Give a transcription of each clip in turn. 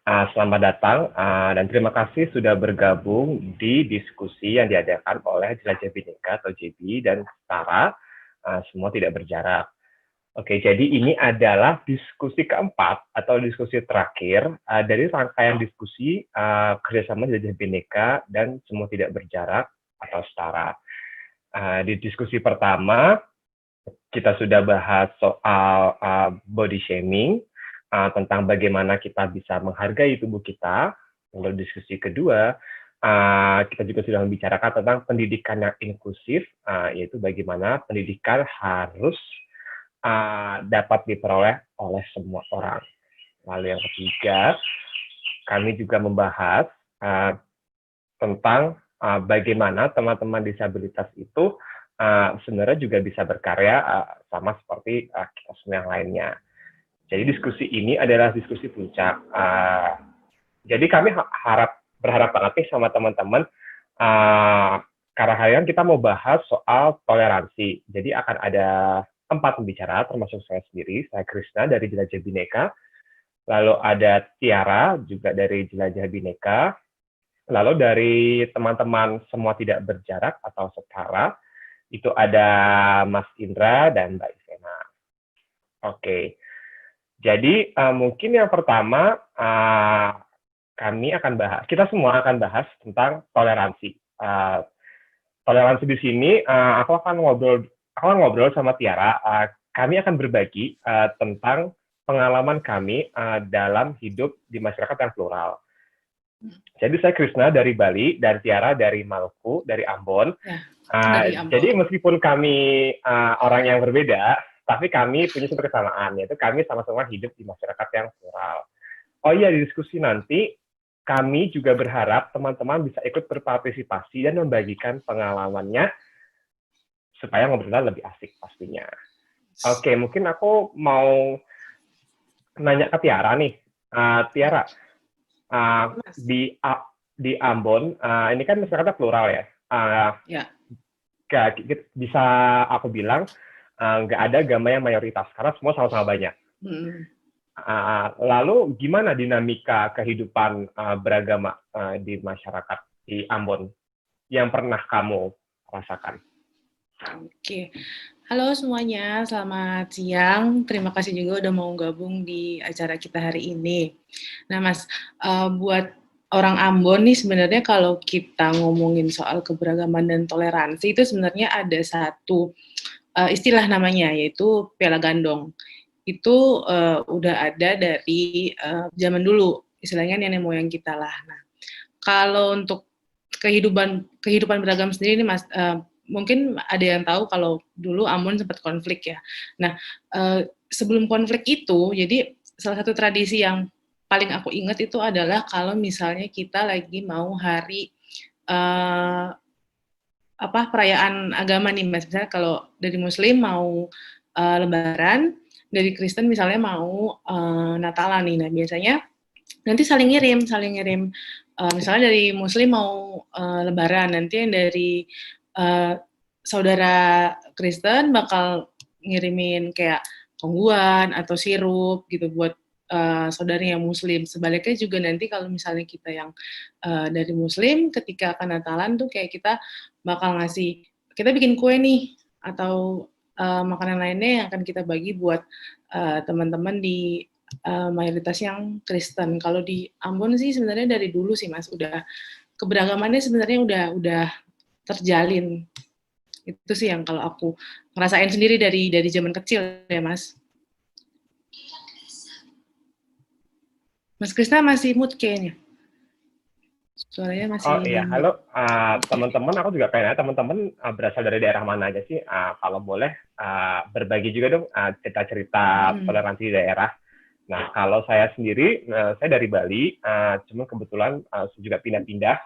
Selamat datang dan terima kasih sudah bergabung di diskusi yang diadakan oleh Jelajah Bhinneka atau JB dan Setara, semua tidak berjarak. Oke, jadi ini adalah diskusi keempat atau diskusi terakhir dari rangkaian diskusi kerjasama Jelajah Bhinneka dan semua tidak berjarak atau Setara. Di diskusi pertama, kita sudah bahas soal body shaming, tentang bagaimana kita bisa menghargai tubuh kita. Lalu diskusi kedua, kita juga sudah membicarakan tentang pendidikan yang inklusif, yaitu bagaimana pendidikan harus dapat diperoleh oleh semua orang. Lalu yang ketiga, kami juga membahas tentang bagaimana teman-teman disabilitas itu sebenarnya juga bisa berkarya sama seperti kita semua yang lainnya. Jadi diskusi ini adalah diskusi puncak. Jadi kami berharap banget nih sama teman-teman, karena hari ini kita mau bahas soal toleransi. Jadi akan ada 4 pembicara, termasuk saya sendiri, saya Krishna dari Jelajah Bhinneka, lalu ada Tiara juga dari Jelajah Bhinneka, lalu dari teman-teman semua tidak berjarak atau setara, itu ada Mas Indra dan Mbak Ivena. Oke. Jadi mungkin yang pertama kami akan bahas, kita semua akan bahas tentang toleransi. Toleransi di sini aku akan ngobrol sama Tiara. Kami akan berbagi tentang pengalaman kami dalam hidup di masyarakat yang plural. Jadi saya Krishna dari Bali, dan Tiara dari Maluku, dari Ambon. Jadi meskipun kami orang yang berbeda, tapi kami punya satu kesamaan, yaitu kami sama-sama hidup di masyarakat yang plural. Oh iya, di diskusi nanti, kami juga berharap teman-teman bisa ikut berpartisipasi dan membagikan pengalamannya, supaya ngobrolnya lebih asik pastinya. Oke, mungkin aku mau nanya ke Tiara nih. Tiara, di Ambon, ini kan masyarakatnya plural ya? Ya. Bisa aku bilang, nggak ada agama yang mayoritas, karena semua sama-sama banyak. Lalu gimana dinamika kehidupan beragama di masyarakat di Ambon yang pernah kamu rasakan? Oke, halo semuanya, selamat siang. Terima kasih juga udah mau gabung di acara kita hari ini. Nah Mas, buat orang Ambon nih sebenarnya kalau kita ngomongin soal keberagaman dan toleransi itu sebenarnya ada satu istilah namanya, yaitu piala gandong. Itu udah ada dari zaman dulu, istilahnya nenek moyang kita lah. Nah, kalau untuk kehidupan beragam sendiri nih Mas, mungkin ada yang tahu kalau dulu Ambon sempat konflik ya. Nah, sebelum konflik itu, jadi salah satu tradisi yang paling aku ingat itu adalah kalau misalnya kita lagi mau hari perayaan agama nih Mas, misalnya kalau dari Muslim mau Lebaran, dari Kristen misalnya mau Natalan nih. Nah biasanya nanti saling ngirim. Misalnya dari Muslim mau Lebaran, nanti yang dari saudara Kristen bakal ngirimin kayak kongguan atau sirup gitu buat saudari yang Muslim. Sebaliknya juga nanti kalau misalnya kita yang dari Muslim, ketika akan Natalan tuh kayak kita bakal kita bikin kue nih atau makanan lainnya yang akan kita bagi buat teman-teman di mayoritas yang Kristen. Kalau di Ambon sih sebenarnya dari dulu sih Mas, udah keberagamannya sebenarnya udah terjalin. Itu sih yang kalau aku ngerasain sendiri dari zaman kecil ya Mas. Mas Krisna masih mute kayaknya. Suaranya masih. Oh iya, halo teman-teman, aku juga pengen teman-teman berasal dari daerah mana aja sih? Kalau boleh berbagi juga dong cerita-cerita toleransi di daerah. Nah, kalau saya sendiri, saya dari Bali, cuma kebetulan saya juga pindah-pindah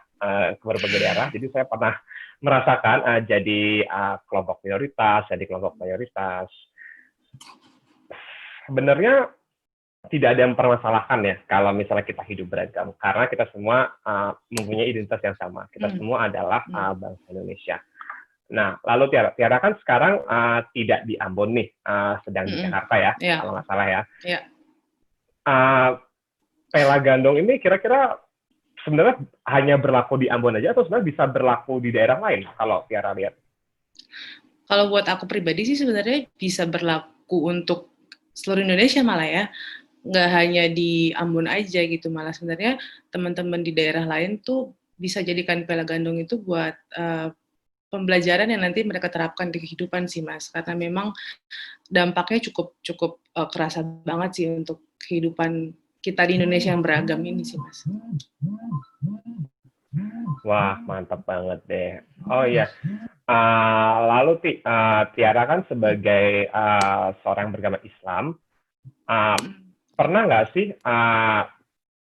ke berbagai daerah, jadi saya pernah merasakan jadi kelompok minoritas, jadi kelompok mayoritas. Sebenarnya tidak ada yang mempermasalahkan ya kalau misalnya kita hidup beragam, karena kita semua mempunyai identitas yang sama. Kita semua adalah bangsa Indonesia. Nah, lalu Tiara kan sekarang tidak di Ambon nih, sedang di Jakarta ya, kalau nggak salah ya. pela gandong ini kira-kira sebenarnya hanya berlaku di Ambon aja atau sebenarnya bisa berlaku di daerah lain kalau Tiara lihat? Kalau buat aku pribadi sih sebenarnya bisa berlaku untuk seluruh Indonesia malah ya. Nggak hanya di Ambon aja gitu, malah sebenarnya teman-teman di daerah lain tuh bisa jadikan pela gandong itu buat pembelajaran yang nanti mereka terapkan di kehidupan sih Mas, karena memang dampaknya cukup cukup kerasa banget sih untuk kehidupan kita di Indonesia yang beragam ini sih Mas. Wah, mantap banget deh. Oh iya, lalu Tiara kan sebagai seorang beragama Islam, pernah nggak sih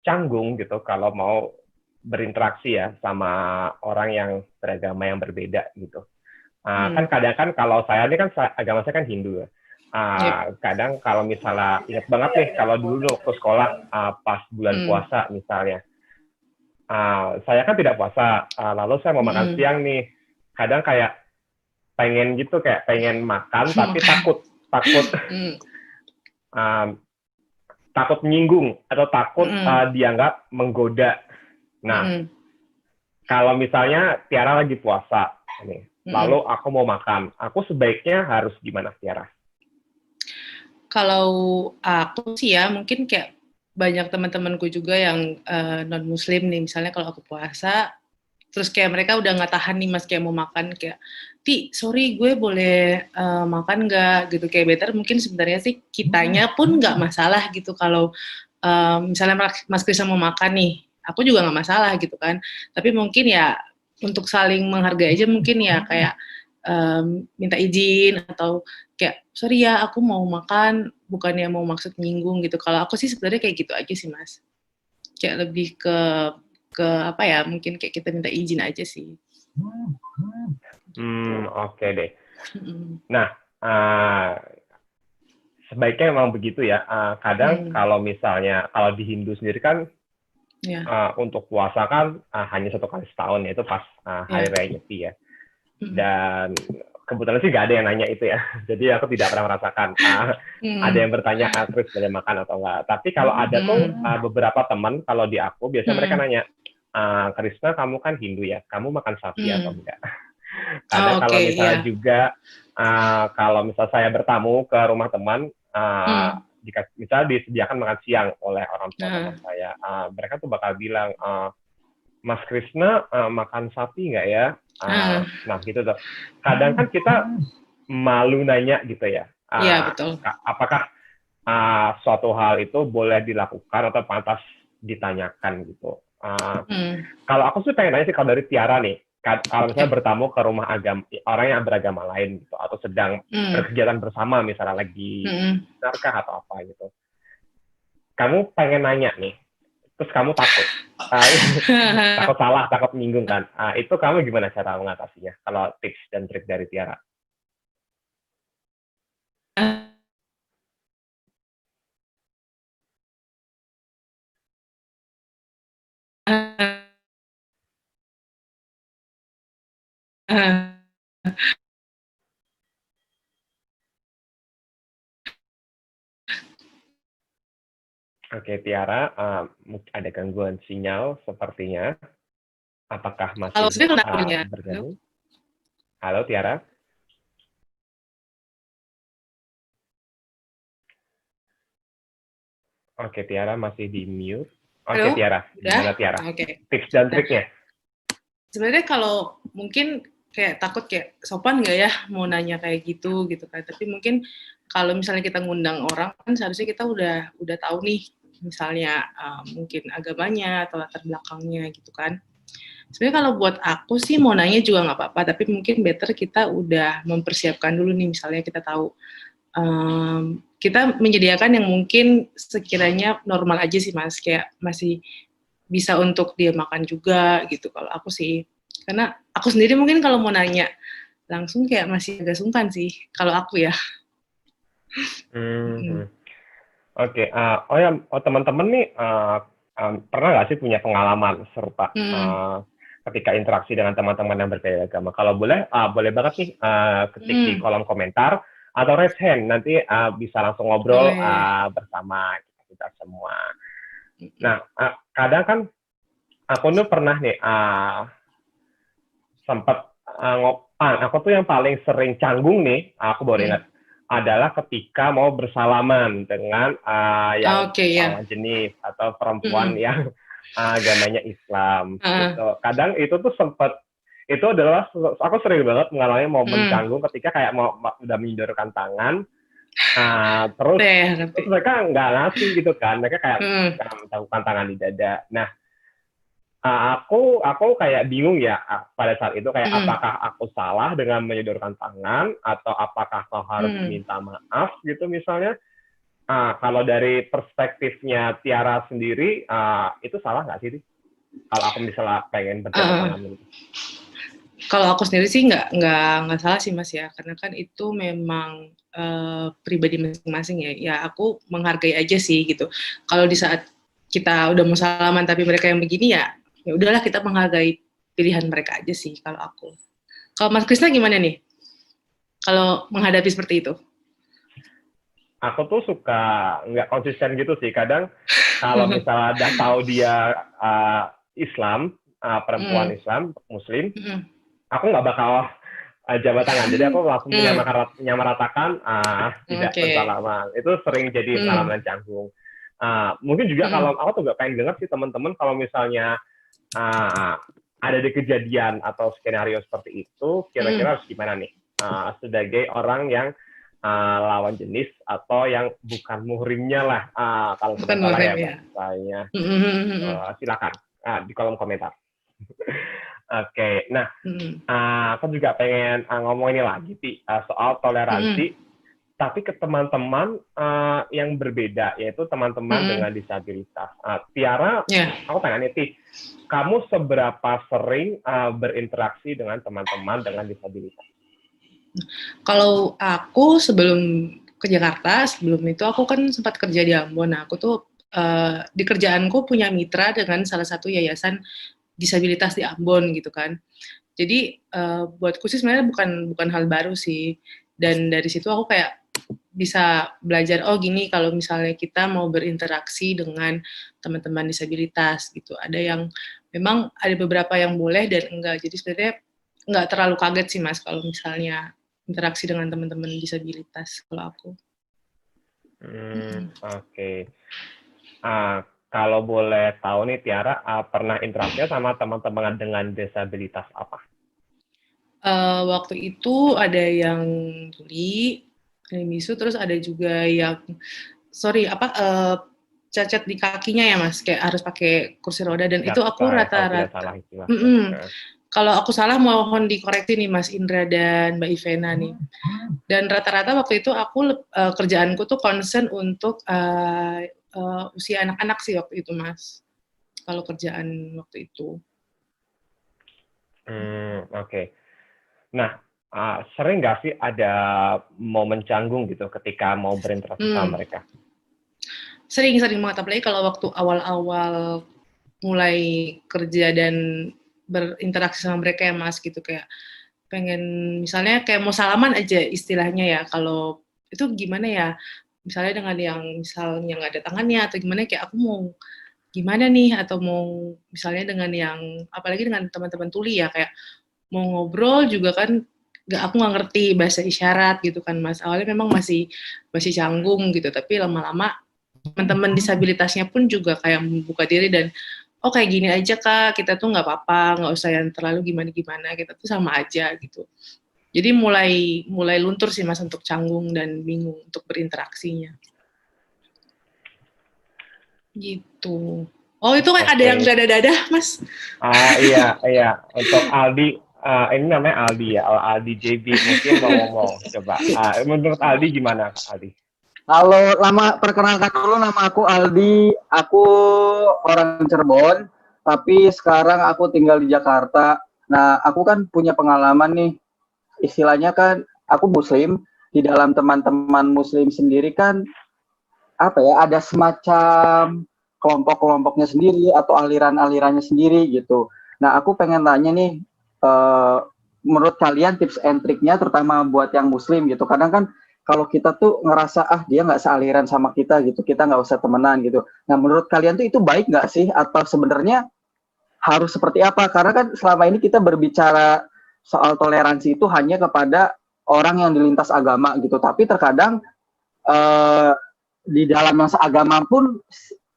canggung gitu kalau mau berinteraksi ya sama orang yang beragama yang berbeda gitu. Kan kadang kan kalau saya ini kan agama saya kan Hindu ya. Kadang kalau misalnya ingat banget nih kalau dulu waktu sekolah pas bulan puasa misalnya, saya kan tidak puasa, lalu saya mau makan siang nih, kadang kayak pengen gitu kayak pengen makan tapi takut takut menyinggung atau takut dianggap menggoda. Nah, kalau misalnya Tiara lagi puasa nih, lalu aku mau makan, aku sebaiknya harus gimana Tiara? Kalau aku sih ya mungkin kayak banyak teman-temanku juga yang non-muslim nih, misalnya kalau aku puasa, terus kayak mereka udah nggak tahan nih Mas, kayak mau makan, kayak, Ti, sorry gue boleh makan nggak, gitu, kayak better mungkin sebenarnya sih kitanya pun nggak masalah gitu, kalau misalnya Mas Krisna mau makan nih, aku juga nggak masalah gitu kan, tapi mungkin ya untuk saling menghargai aja mungkin ya kayak minta izin atau kayak sorry ya aku mau makan bukannya mau maksud nyinggung gitu. Kalau aku sih sebenarnya kayak gitu aja sih Mas. Kayak lebih ke apa ya? Mungkin kayak kita minta izin aja sih. Oke deh. Nah, sebaiknya memang begitu ya. Kadang kalau misalnya kalau di Hindu sendiri kan untuk puasa kan hanya 1 kali setahun, yaitu pas hari raya Nyepi ya. Dan kebetulan sih nggak ada yang nanya itu ya, jadi aku tidak pernah merasakan ada yang bertanya Chris boleh makan atau enggak. Tapi kalau ada tuh beberapa teman kalau di aku biasanya mereka nanya, Krisna kamu kan Hindu ya, kamu makan sapi atau enggak? Kadang kalau misalnya juga kalau misal saya bertamu ke rumah teman, misalnya disediakan makan siang oleh orang tua teman saya, mereka tuh bakal bilang, Mas Krisna makan sapi nggak ya? Nah gitu tuh. Kadang kan kita malu nanya gitu ya. Iya betul. Apakah suatu hal itu boleh dilakukan atau pantas ditanyakan gitu? Kalau aku sih pengen nanya sih kalau dari Tiara nih, kalau misalnya bertamu ke rumah orang yang beragama lain gitu, atau sedang berkegiatan bersama misalnya lagi narkah atau apa gitu, kamu pengen nanya nih, terus kamu takut takut salah, takut menyinggung kan, itu kamu gimana cara mengatasinya kalau tips dan trik dari Tiara? Oke, Tiara, ada gangguan sinyal sepertinya. Apakah masih bergabung? Halo, Tiara. Oke, Tiara masih di mute. Oke, Tiara. Gimana Tiara? Tips dan triknya? Sebenarnya kalau mungkin kayak takut kayak sopan nggak ya mau nanya kayak gitu kan. Tapi mungkin kalau misalnya kita ngundang orang kan seharusnya kita udah tahu nih misalnya mungkin agamanya atau latar belakangnya gitu kan. Sebenarnya kalau buat aku sih mau nanya juga nggak apa-apa, tapi mungkin better kita udah mempersiapkan dulu nih, misalnya kita tahu kita menyediakan yang mungkin sekiranya normal aja sih Mas, kayak masih bisa untuk dia makan juga gitu kalau aku sih. Karena aku sendiri mungkin kalau mau nanya langsung kayak masih agak sungkan sih kalau aku ya. Oke, teman-teman nih pernah nggak sih punya pengalaman serupa ketika interaksi dengan teman-teman yang berbeda agama? Kalau boleh, boleh banget nih ketik di kolom komentar atau raise hand, nanti bisa langsung ngobrol bersama kita semua. Nah, kadang kan aku tuh pernah nih sempat aku tuh yang paling sering canggung nih, aku baru ingat adalah ketika mau bersalaman dengan yang lawan jenis atau perempuan yang agamanya Islam. Gitu. Kadang itu tuh sempat itu adalah aku sering banget mengalami momen canggung ketika kayak mau udah menyodorkan tangan, terus mereka nggak ngasih gitu kan, mereka kayak melakukan tangan di dada. Nah, aku kayak bingung ya pada saat itu kayak apakah aku salah dengan menyodorkan tangan atau apakah kau harus minta maaf gitu misalnya. Kalau dari perspektifnya Tiara sendiri itu salah nggak sih? Kalau aku misalnya pengen berjabat tangan gitu. Kalau aku sendiri sih nggak salah sih Mas ya, karena kan itu memang pribadi masing-masing ya. Ya aku menghargai aja sih gitu. Kalau di saat kita udah mau salaman tapi mereka yang begini ya udahlah kita menghargai pilihan mereka aja sih kalau aku. Kalau Mas Krisna gimana nih? Kalau menghadapi seperti itu? Aku tuh suka nggak konsisten gitu sih. Kadang kalau misalnya udah tahu dia Islam, perempuan Islam, Muslim, aku nggak bakal jabat tangan. Jadi aku langsung menyamaratakan tidak bersalaman. Itu sering jadi pengalaman canggung. Mungkin juga kalau aku tuh nggak pengen dengar sih teman-teman kalau misalnya ada di kejadian atau skenario seperti itu, kira-kira harus gimana nih sebagai orang yang lawan jenis atau yang bukan muhrimnya lah, kalau bukan salah ya bahasanya. Silakan di kolom komentar. Oke, nah aku juga pengen ngomong ini lagi soal toleransi, tapi ke teman-teman yang berbeda, yaitu teman-teman dengan disabilitas. Tiara, aku pengen nih, kamu seberapa sering berinteraksi dengan teman-teman dengan disabilitas? Kalau aku sebelum ke Jakarta, sebelum itu aku kan sempat kerja di Ambon. Nah, aku tuh di kerjaanku punya mitra dengan salah satu yayasan disabilitas di Ambon gitu kan. Jadi buatku sih sebenarnya bukan hal baru sih. Dan dari situ aku kayak bisa belajar, oh gini kalau misalnya kita mau berinteraksi dengan teman-teman disabilitas gitu. Ada yang memang ada beberapa yang boleh dan enggak. Jadi sebenarnya enggak terlalu kaget sih Mas kalau misalnya interaksi dengan teman-teman disabilitas kalau aku. Oke. Kalau boleh tahu nih Tiara, pernah interaksi sama teman-teman dengan disabilitas apa? Waktu itu ada yang tuli, ada yang bisu, terus ada juga yang cacat di kakinya ya Mas, kayak harus pakai kursi roda dan itu aku rata-rata. Kalau aku salah mohon dikoreksi nih Mas Indra dan Mbak Ivena nih. Dan rata-rata waktu itu aku kerjaanku tuh concern untuk usia anak-anak sih waktu itu Mas. Kalau kerjaan waktu itu. Oke. Nah, sering nggak sih ada momen canggung gitu ketika mau berinteraksi sama mereka? Sering banget, apalagi kalau waktu awal-awal mulai kerja dan berinteraksi sama mereka ya Mas gitu, kayak pengen misalnya kayak mau salaman aja istilahnya ya, kalau itu gimana ya, misalnya dengan yang misalnya nggak ada tangannya atau gimana, kayak aku mau gimana nih, atau mau misalnya dengan yang apalagi dengan teman-teman tuli ya, kayak mau ngobrol juga kan aku nggak ngerti bahasa isyarat gitu kan Mas, awalnya memang masih canggung gitu, tapi lama-lama teman-teman disabilitasnya pun juga kayak membuka diri dan oh kayak gini aja Kak, kita tuh nggak apa-apa, nggak usah yang terlalu gimana-gimana, kita tuh sama aja gitu. Jadi mulai luntur sih Mas untuk canggung dan bingung untuk berinteraksinya. Gitu. Oh itu kan ada yang dada-dada Mas? Iya. Untuk Aldi, ini namanya Aldi ya, Aldi JB mungkin mau ngomong. Coba, menurut Aldi gimana Aldi? Halo, perkenalkan dulu, nama aku Aldi, aku orang Cirebon, tapi sekarang aku tinggal di Jakarta. Nah, aku kan punya pengalaman nih, istilahnya kan aku Muslim, di dalam teman-teman Muslim sendiri kan, ada semacam kelompok-kelompoknya sendiri atau aliran-alirannya sendiri gitu. Nah, aku pengen tanya nih, menurut kalian tips and triknya terutama buat yang Muslim gitu, kadang kan kalau kita tuh ngerasa dia nggak sealiran sama kita gitu, kita nggak usah temenan gitu. Nah, menurut kalian tuh itu baik nggak sih? Atau sebenarnya harus seperti apa? Karena kan selama ini kita berbicara soal toleransi itu hanya kepada orang yang di lintas agama gitu. Tapi terkadang di dalam yang seagama pun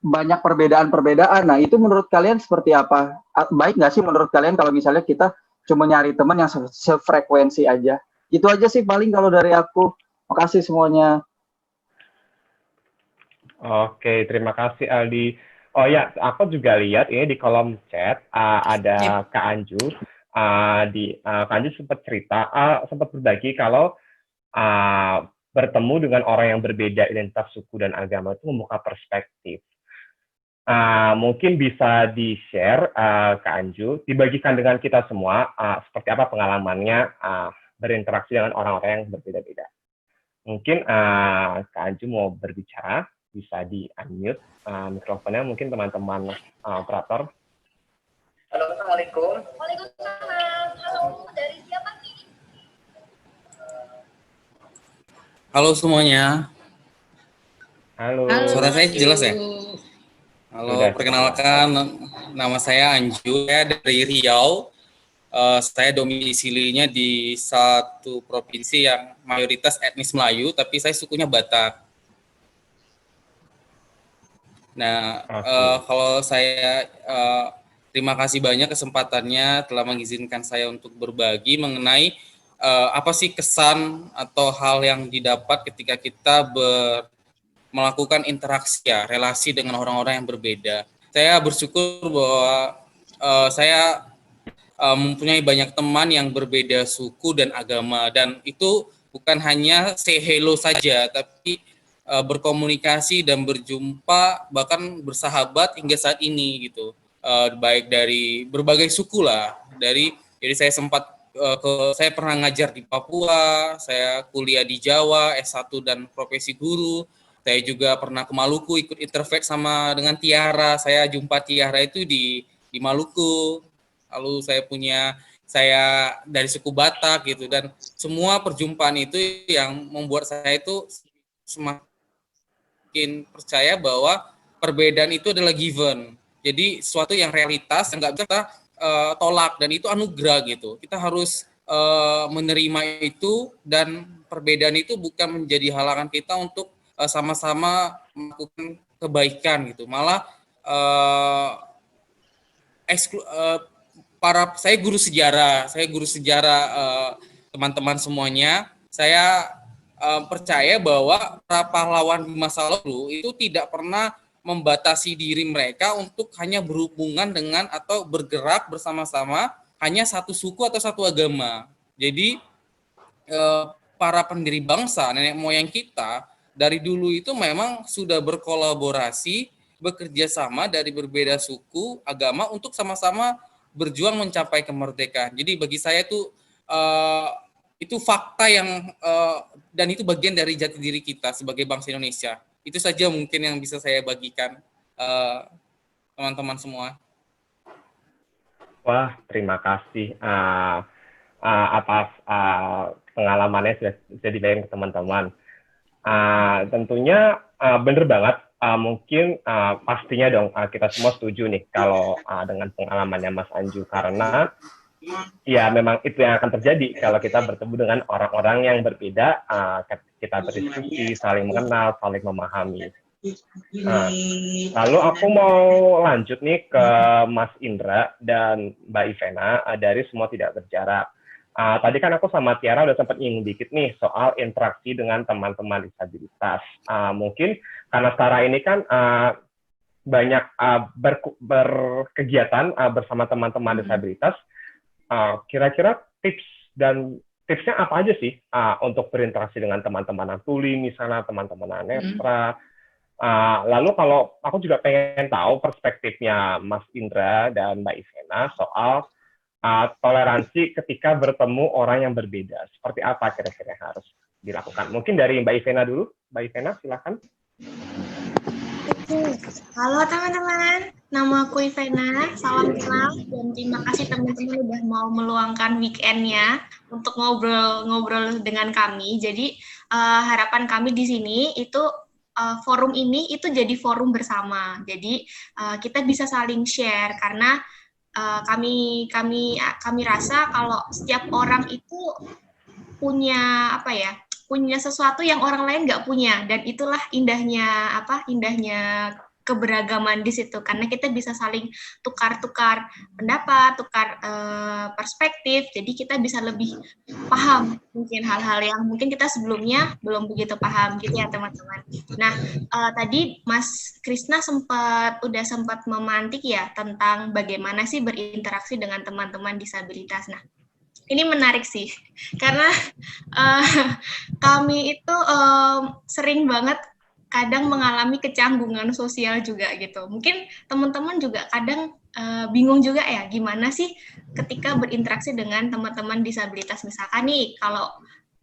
banyak perbedaan-perbedaan. Nah, itu menurut kalian seperti apa? Baik nggak sih menurut kalian kalau misalnya kita cuma nyari teman yang sefrekuensi aja? Itu aja sih paling kalau dari aku. Makasih semuanya. Oke, terima kasih Aldi. Oh ya, aku juga lihat ini di kolom chat ada Kak Anju. Kak Anju sempat cerita, sempat berbagi kalau bertemu dengan orang yang berbeda identitas suku dan agama itu membuka perspektif. Mungkin bisa di-share Kak Anju, dibagikan dengan kita semua seperti apa pengalamannya berinteraksi dengan orang-orang yang berbeda-beda. Mungkin Kak Anju mau berbicara, bisa di-unmute mikrofonnya, mungkin teman-teman operator. Halo, Assalamualaikum. Waalaikumsalam. Halo, dari siapa nih? Halo semuanya. Halo. Suara saya jelas ya? Halo, Sudah, perkenalkan nama saya Anju, saya dari Riau. Saya domisilinya di satu provinsi yang mayoritas etnis Melayu, tapi saya sukunya Batak. Nah, kalau saya terima kasih banyak kesempatannya telah mengizinkan saya untuk berbagi mengenai apa sih kesan atau hal yang didapat ketika kita melakukan interaksi relasi dengan orang-orang yang berbeda. Saya bersyukur bahwa saya mempunyai banyak teman yang berbeda suku dan agama, dan itu bukan hanya say hello saja, tapi berkomunikasi dan berjumpa bahkan bersahabat hingga saat ini gitu. Baik dari berbagai suku lah. Jadi saya sempat saya pernah ngajar di Papua, saya kuliah di Jawa, S1 dan profesi guru. Saya juga pernah ke Maluku ikut interface sama dengan Tiara. Saya jumpa Tiara itu di Maluku. Lalu saya dari suku Batak gitu, dan semua perjumpaan itu yang membuat saya itu semakin percaya bahwa perbedaan itu adalah given. Jadi sesuatu yang realitas yang nggak bisa kita tolak, dan itu anugerah gitu. Kita harus menerima itu, dan perbedaan itu bukan menjadi halangan kita untuk sama-sama melakukan kebaikan gitu. Malah saya guru sejarah teman-teman semuanya, saya percaya bahwa para pahlawan di masa lalu itu tidak pernah membatasi diri mereka untuk hanya berhubungan dengan atau bergerak bersama-sama hanya satu suku atau satu agama. Jadi para pendiri bangsa, nenek moyang kita dari dulu itu memang sudah berkolaborasi, bekerja sama dari berbeda suku, agama untuk sama-sama berjuang mencapai kemerdekaan. Jadi bagi saya itu fakta yang dan itu bagian dari jati diri kita sebagai bangsa Indonesia. Itu saja mungkin yang bisa saya bagikan teman-teman semua. Wah, terima kasih atas pengalamannya sudah dibagikan ke teman-teman. Tentunya benar banget. Mungkin pastinya dong kita semua setuju nih kalau dengan pengalamannya Mas Anju, karena ya memang itu yang akan terjadi kalau kita bertemu dengan orang-orang yang berbeda, kita berdiskusi, saling mengenal, saling memahami. Lalu aku mau lanjut nih ke Mas Indra dan Mbak Ivena dari Semua Tidak Berjarak. Tadi kan aku sama Tiara udah sempat nyinggung dikit nih soal interaksi dengan teman-teman disabilitas. Mungkin karena sekarang ini kan banyak berkegiatan bersama teman-teman disabilitas. Kira-kira tipsnya apa aja sih untuk berinteraksi dengan teman-teman tuli, misalnya teman-teman netra. Lalu kalau aku juga pengen tahu perspektifnya Mas Indra dan Mbak Ivena soal toleransi ketika bertemu orang yang berbeda. Seperti apa kira-kira yang harus dilakukan? Mungkin dari Mbak Ivena dulu. Mbak Ivena, silakan. Halo teman-teman, nama aku Ivena, salam kenal, dan terima kasih teman-teman udah mau meluangkan weekend-nya untuk ngobrol-ngobrol dengan kami. Jadi harapan kami di sini itu forum ini itu jadi forum bersama. Jadi kita bisa saling share karena kami rasa kalau setiap orang itu punya punya sesuatu yang orang lain nggak punya, dan itulah indahnya keberagaman di situ, karena kita bisa saling tukar-tukar pendapat, tukar perspektif, jadi kita bisa lebih paham mungkin hal-hal yang mungkin kita sebelumnya belum begitu paham gitu ya teman-teman. Nah, tadi Mas Krisna sempat memantik ya tentang bagaimana sih berinteraksi dengan teman-teman disabilitas. Nah, ini menarik sih, karena kami itu sering banget kadang mengalami kecanggungan sosial juga gitu. Mungkin teman-teman juga kadang bingung juga ya, gimana sih ketika berinteraksi dengan teman-teman disabilitas. Misalkan nih, kalau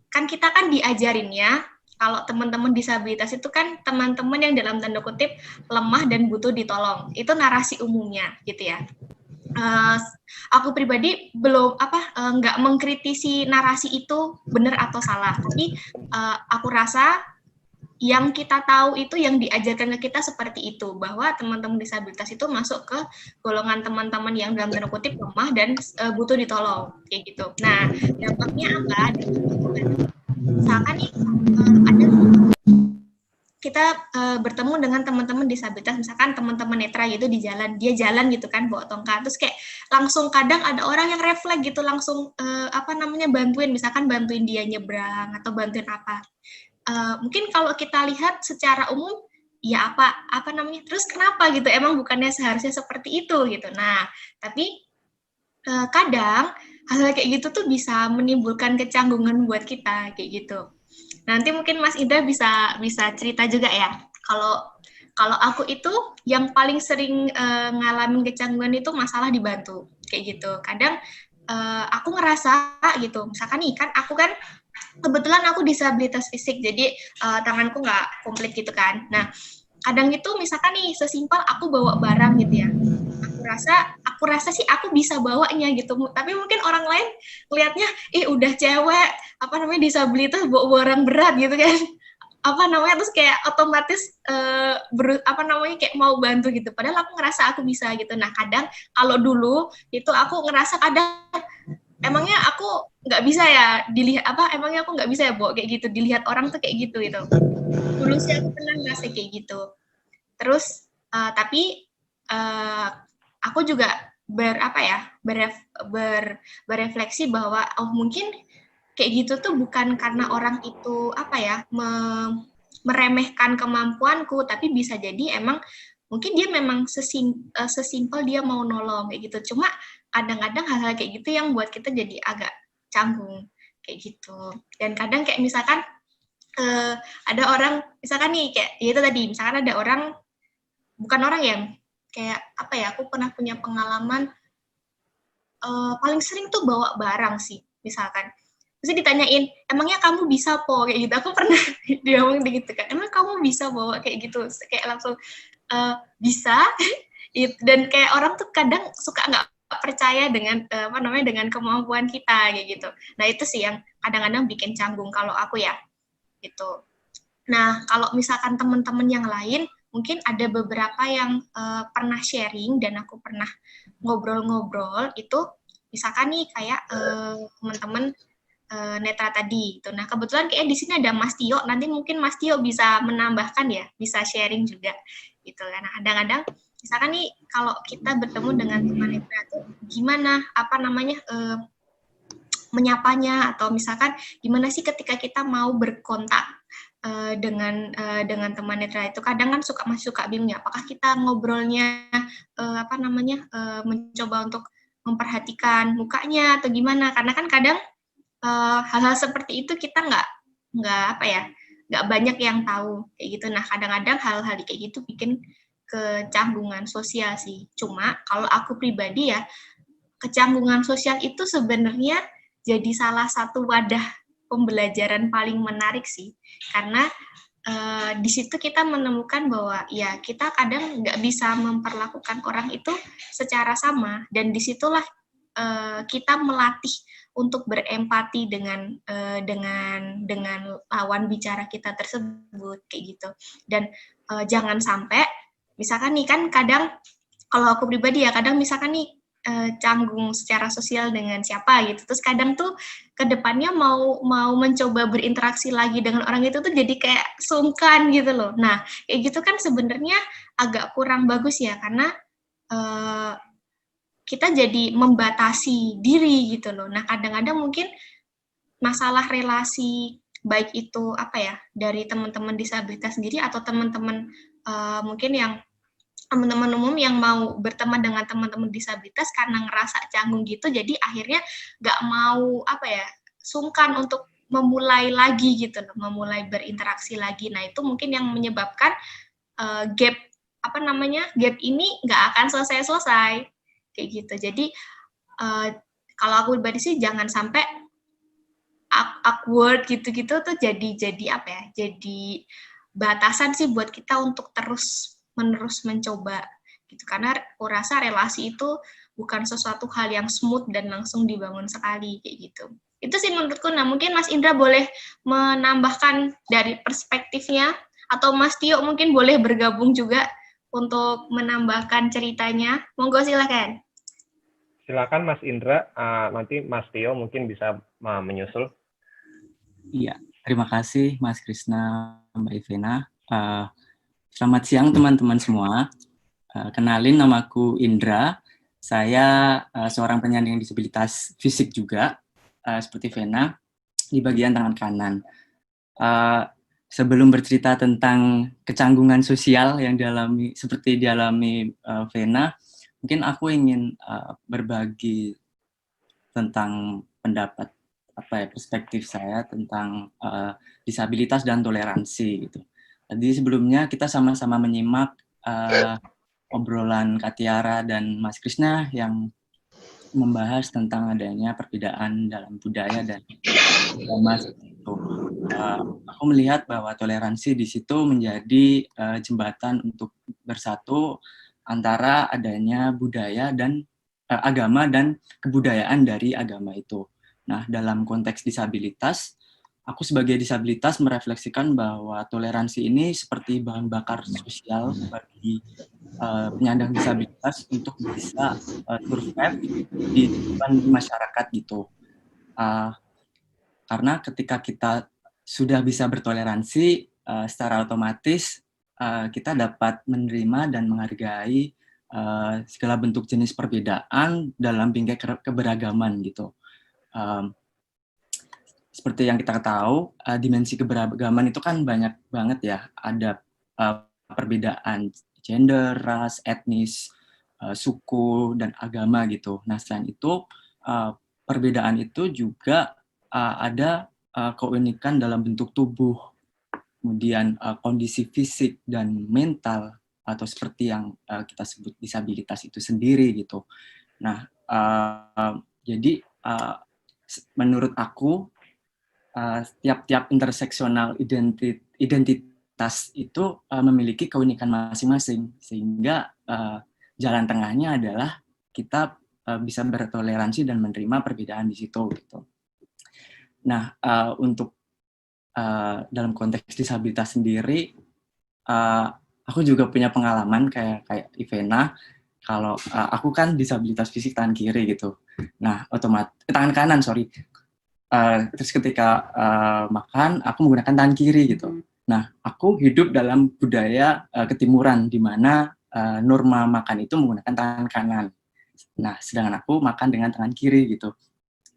kan kita kan diajarinnya, kalau teman-teman disabilitas itu kan teman-teman yang dalam tanda kutip lemah dan butuh ditolong. Itu narasi umumnya gitu ya. Aku pribadi belum nggak mengkritisi narasi itu benar atau salah, tapi aku rasa yang kita tahu itu yang diajarkan ke kita seperti itu, bahwa teman-teman disabilitas itu masuk ke golongan teman-teman yang dalam tanda kutip lemah dan butuh ditolong kayak gitu. Nah, dampaknya apa? Misalkan nih ada kita bertemu dengan teman-teman disabilitas, misalkan teman-teman netra gitu di jalan, dia jalan gitu kan bawa tongkat, terus kayak langsung kadang ada orang yang refleks gitu langsung bantuin, misalkan bantuin dia nyebrang atau bantuin apa. Mungkin kalau kita lihat secara umum ya terus kenapa gitu, emang bukannya seharusnya seperti itu gitu. Nah, tapi kadang hal kayak gitu tuh bisa menimbulkan kecanggungan buat kita kayak gitu. Nanti mungkin Mas Indra bisa cerita juga ya. Kalau aku itu yang paling sering ngalamin kecanggungan itu masalah dibantu kayak gitu. Kadang aku ngerasa gitu, misalkan nih kan aku kan kebetulan aku disabilitas fisik, jadi tanganku nggak komplit gitu kan. Nah, kadang itu misalkan nih sesimpel aku bawa barang gitu ya. Aku rasa sih aku bisa bawanya gitu. Tapi mungkin orang lain lihatnya, udah cewek, disabilitas bawa barang berat gitu kan. Terus kayak otomatis kayak mau bantu gitu. Padahal aku ngerasa aku bisa gitu. Nah, kadang kalau dulu itu aku ngerasa kadang emangnya aku nggak bisa ya dilihat emangnya aku nggak bisa ya bawa kayak gitu, dilihat orang tuh kayak gitu gitu. Dulu sih aku pernah ngerasa kayak gitu. Terus tapi aku juga berefleksi bahwa mungkin kayak gitu tuh bukan karena orang itu meremehkan kemampuanku, tapi bisa jadi emang mungkin dia memang sesimpel dia mau nolong kayak gitu. Cuma kadang-kadang hal-hal kayak gitu yang buat kita jadi agak canggung kayak gitu. Dan kadang kayak misalkan ada orang misalkan nih kayak itu tadi, misalkan ada orang bukan orang yang kayak aku pernah punya pengalaman paling sering tuh bawa barang sih misalkan. Terus ditanyain, emangnya kamu bisa po kayak gitu. Aku pernah dia ngomong gitu kan, emang kamu bisa bawa kayak gitu, kayak langsung bisa. Dan kayak orang tuh kadang suka nggak percaya dengan dengan kemampuan kita kayak gitu. Nah, itu sih yang kadang-kadang bikin canggung kalau aku ya gitu. Nah, kalau misalkan teman-teman yang lain mungkin ada beberapa yang pernah sharing dan aku pernah ngobrol-ngobrol itu, misalkan nih kayak teman-teman netra tadi itu. Nah, kebetulan kayak di sini ada Mas Tio, nanti mungkin Mas Tio bisa menambahkan ya, bisa sharing juga gitu. Karena kadang-kadang misalkan nih kalau kita bertemu dengan teman netra itu gimana menyapanya, atau misalkan gimana sih ketika kita mau berkontak dengan teman netra itu, kadang kan masih suka bingung ya, apakah kita ngobrolnya mencoba untuk memperhatikan mukanya atau gimana, karena kan kadang hal-hal seperti itu kita nggak banyak yang tahu kayak gitu. Nah, kadang-kadang hal-hal kayak gitu bikin kecanggungan sosial sih. Cuma kalau aku pribadi ya, kecanggungan sosial itu sebenarnya jadi salah satu wadah pembelajaran paling menarik sih, karena di situ kita menemukan bahwa ya kita kadang nggak bisa memperlakukan orang itu secara sama, dan disitulah kita melatih untuk berempati dengan lawan bicara kita tersebut kayak gitu. Dan jangan sampai misalkan nih kan kadang kalau aku pribadi ya kadang misalkan nih canggung secara sosial dengan siapa gitu, terus kadang tuh kedepannya mau mencoba berinteraksi lagi dengan orang itu tuh jadi kayak sungkan gitu loh. Nah kayak gitu kan sebenarnya agak kurang bagus ya, karena kita jadi membatasi diri gitu loh. Nah kadang-kadang mungkin masalah relasi baik itu apa ya dari teman-teman disabilitas sendiri atau teman-teman mungkin yang teman-teman umum yang mau berteman dengan teman-teman disabilitas karena ngerasa canggung gitu, jadi akhirnya nggak mau apa ya sungkan untuk memulai lagi gitu loh, memulai berinteraksi lagi. Nah itu mungkin yang menyebabkan gap ini nggak akan selesai kayak gitu. Jadi kalau aku pribadi sih jangan sampai awkward gitu-gitu tuh jadi apa ya? Jadi batasan sih buat kita untuk terus-menerus mencoba gitu. Karena aku rasa relasi itu bukan sesuatu hal yang smooth dan langsung dibangun sekali kayak gitu. Itu sih menurutku. Nah, mungkin Mas Indra boleh menambahkan dari perspektifnya, atau Mas Tio mungkin boleh bergabung juga untuk menambahkan ceritanya. Monggo silakan. Silakan Mas Indra, nanti Mas Tio mungkin bisa menyusul. Iya, terima kasih Mas Krisna, Mbak Ivena. Selamat siang teman-teman semua. Kenalin, namaku Indra. Saya seorang penyandang disabilitas fisik juga, seperti Vena, di bagian tangan kanan. Sebelum bercerita tentang kecanggungan sosial yang seperti dialami Vena, mungkin aku ingin berbagi tentang pendapat perspektif saya tentang disabilitas dan toleransi gitu. Tadi sebelumnya kita sama-sama menyimak obrolan Kak Tiara dan Mas Krisna yang membahas tentang adanya perbedaan dalam budaya dan agama. Aku melihat bahwa toleransi di situ menjadi jembatan untuk bersatu antara adanya budaya dan agama dan kebudayaan dari agama itu. Nah, dalam konteks disabilitas, aku sebagai disabilitas merefleksikan bahwa toleransi ini seperti bahan bakar sosial bagi penyandang disabilitas untuk bisa survive di masyarakat gitu. Karena ketika kita sudah bisa bertoleransi, secara otomatis kita dapat menerima dan menghargai segala bentuk jenis perbedaan dalam bingkai keberagaman gitu. Seperti yang kita tahu, dimensi keberagaman itu kan banyak banget ya. Ada perbedaan gender, ras, etnis, suku, dan agama gitu. Nah, selain itu, perbedaan itu juga ada keunikan dalam bentuk tubuh, kemudian kondisi fisik dan mental, atau seperti yang kita sebut disabilitas itu sendiri gitu. Nah, jadi menurut aku tiap-tiap interseksional identitas itu memiliki keunikan masing-masing, sehingga jalan tengahnya adalah kita bisa bertoleransi dan menerima perbedaan di situ gitu. Nah, untuk dalam konteks disabilitas sendiri, aku juga punya pengalaman kayak Ivena. Kalau aku kan disabilitas fisik tangan kiri gitu. Nah, otomatis tangan kanan, sorry. Terus ketika makan, aku menggunakan tangan kiri gitu. Nah, aku hidup dalam budaya ketimuran, di mana norma makan itu menggunakan tangan kanan. Nah, sedangkan aku makan dengan tangan kiri gitu.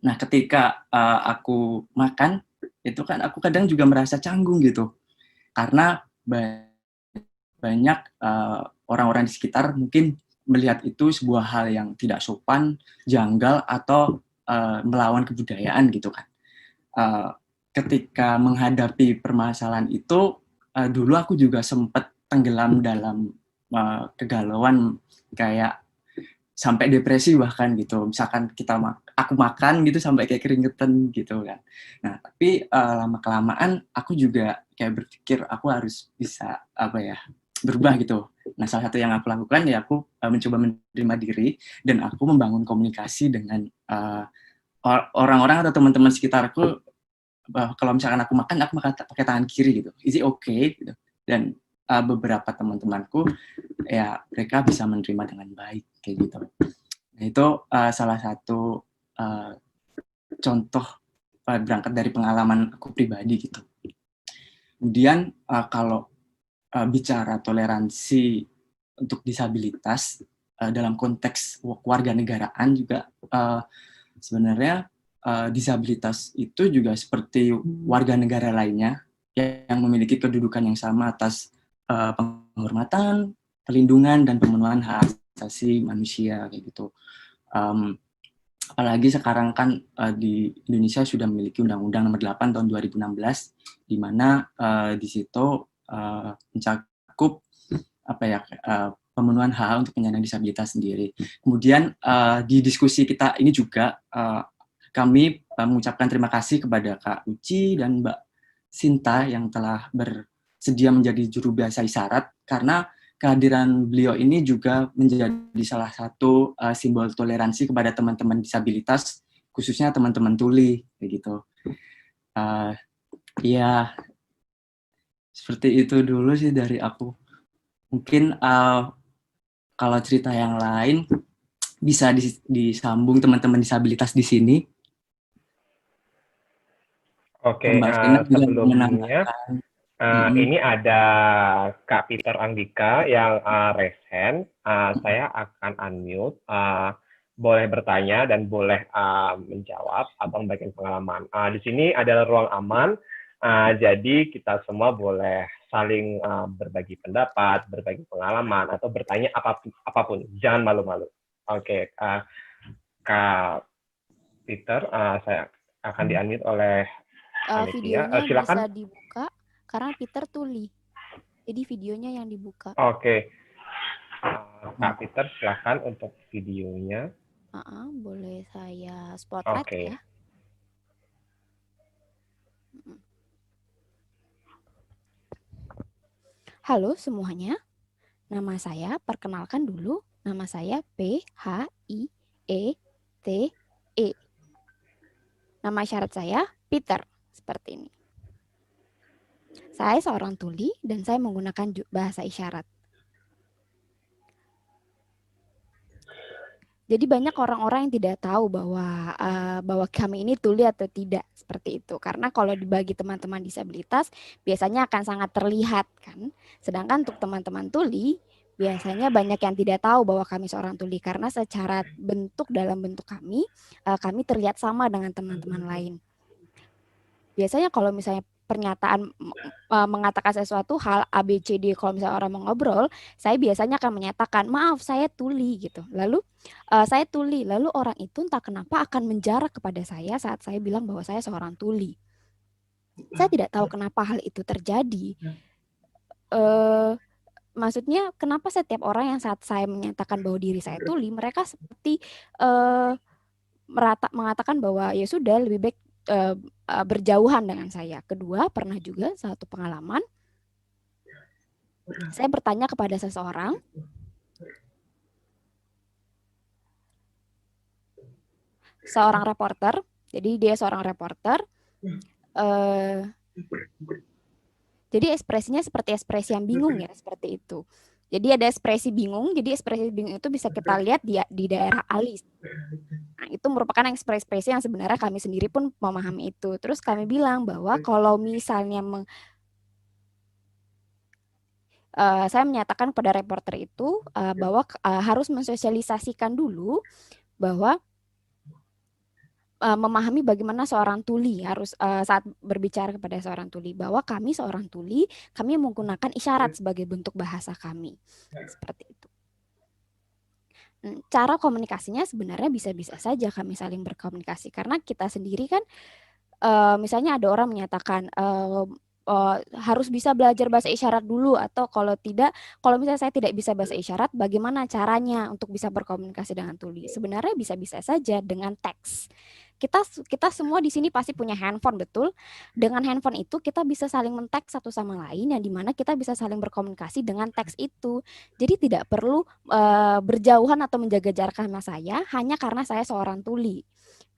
Nah, ketika aku makan, itu kan aku kadang juga merasa canggung gitu. Karena banyak orang-orang di sekitar mungkin melihat itu sebuah hal yang tidak sopan, janggal, atau melawan kebudayaan gitu kan. Ketika menghadapi permasalahan itu, dulu aku juga sempat tenggelam dalam kegalauan, kayak sampai depresi bahkan gitu. Misalkan aku makan gitu sampai kayak keringetan gitu kan. Nah, tapi lama-kelamaan aku juga kayak berpikir aku harus bisa berubah gitu. Nah, salah satu yang aku lakukan ya aku mencoba menerima diri dan aku membangun komunikasi dengan orang-orang atau teman-teman sekitarku. Kalau misalkan aku makan pakai tangan kiri gitu, is it okay gitu. Dan beberapa teman-temanku ya mereka bisa menerima dengan baik kayak gitu. Nah, itu salah satu contoh berangkat dari pengalaman aku pribadi gitu. Kemudian kalau bicara toleransi untuk disabilitas dalam konteks kewarganegaraan juga sebenarnya disabilitas itu juga seperti warga negara lainnya yang memiliki kedudukan yang sama atas penghormatan, perlindungan, dan pemenuhan hak asasi manusia kayak gitu. Apalagi sekarang kan di Indonesia sudah memiliki Undang-Undang Nomor 8 tahun 2016, di mana di situ mencakup pemenuhan hak untuk penyandang disabilitas sendiri. Kemudian di diskusi kita ini juga kami mengucapkan terima kasih kepada Kak Uci dan Mbak Sinta yang telah bersedia menjadi juru bahasa isyarat, karena kehadiran beliau ini juga menjadi salah satu simbol toleransi kepada teman-teman disabilitas, khususnya teman-teman tuli, begitu. Ya, seperti itu dulu sih dari aku. Mungkin kalau cerita yang lain bisa disambung teman-teman disabilitas di sini. Oke, sebelumnya ini ada Kak Peter Anggika yang raise hand. Saya akan unmute. Boleh bertanya dan boleh menjawab atau membagikan pengalaman. Di sini adalah ruang aman, jadi kita semua boleh saling berbagi pendapat, berbagi pengalaman, atau bertanya apapun. Jangan malu-malu. Oke, Kak Peter, saya akan di-unmute oleh videonya silakan. Bisa dibuka karena Peter tuli, jadi videonya yang dibuka. Oke. Kak Peter, silakan untuk videonya. Boleh saya spotlight ya. Halo semuanya, nama saya, perkenalkan dulu, nama saya PHIETE. Nama syarat saya Peter, seperti ini. Saya seorang tuli dan saya menggunakan bahasa isyarat. Jadi banyak orang-orang yang tidak tahu bahwa kami ini tuli atau tidak, seperti itu. Karena kalau dibagi teman-teman disabilitas biasanya akan sangat terlihat kan. Sedangkan untuk teman-teman tuli biasanya banyak yang tidak tahu bahwa kami seorang tuli, karena secara dalam bentuk kami terlihat sama dengan teman-teman lain. Biasanya kalau misalnya pernyataan mengatakan sesuatu hal ABCD, kalau misalnya orang mau ngobrol, saya biasanya akan menyatakan maaf saya tuli gitu. Lalu saya tuli, lalu orang itu entah kenapa akan menjarak kepada saya saat saya bilang bahwa saya seorang tuli. Saya tidak tahu kenapa hal itu terjadi. Maksudnya kenapa setiap orang yang saat saya menyatakan bahwa diri saya tuli, mereka seperti mengatakan bahwa ya sudah lebih baik berjauhan dengan saya. Kedua, pernah juga satu pengalaman, saya bertanya kepada seseorang, seorang reporter, jadi dia seorang reporter, jadi ekspresinya seperti ekspresi yang bingung ya, seperti itu. Jadi ada ekspresi bingung, jadi ekspresi bingung itu bisa kita lihat di daerah alis. Nah, itu merupakan ekspresi yang sebenarnya kami sendiri pun memahami itu. Terus kami bilang bahwa kalau misalnya saya menyatakan kepada reporter itu bahwa harus mensosialisasikan dulu bahwa memahami bagaimana seorang tuli harus saat berbicara kepada seorang tuli, bahwa kami seorang tuli, kami menggunakan isyarat sebagai bentuk bahasa kami. Seperti itu. Cara komunikasinya sebenarnya bisa-bisa saja kami saling berkomunikasi, karena kita sendiri kan misalnya ada orang menyatakan harus bisa belajar bahasa isyarat dulu, atau kalau tidak, kalau misalnya saya tidak bisa bahasa isyarat, bagaimana caranya untuk bisa berkomunikasi dengan tuli? Sebenarnya bisa-bisa saja dengan teks. Kita semua di sini pasti punya handphone, betul? Dengan handphone itu kita bisa saling men-teks satu sama lain, yang dimana kita bisa saling berkomunikasi dengan teks itu. Jadi tidak perlu berjauhan atau menjaga jarak sama saya hanya karena saya seorang tuli.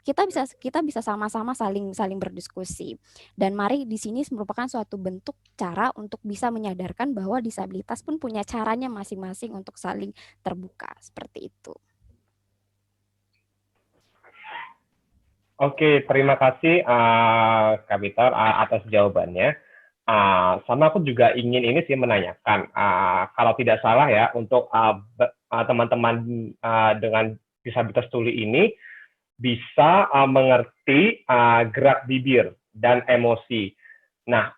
Kita bisa sama-sama saling berdiskusi. Dan mari di sini merupakan suatu bentuk cara untuk bisa menyadarkan bahwa disabilitas pun punya caranya masing-masing untuk saling terbuka, seperti itu. Oke, terima kasih Kak Victor atas jawabannya. Sama aku juga ingin ini sih menanyakan, kalau tidak salah ya, untuk teman-teman dengan disabilitas tuli ini bisa mengerti gerak bibir dan emosi. Nah,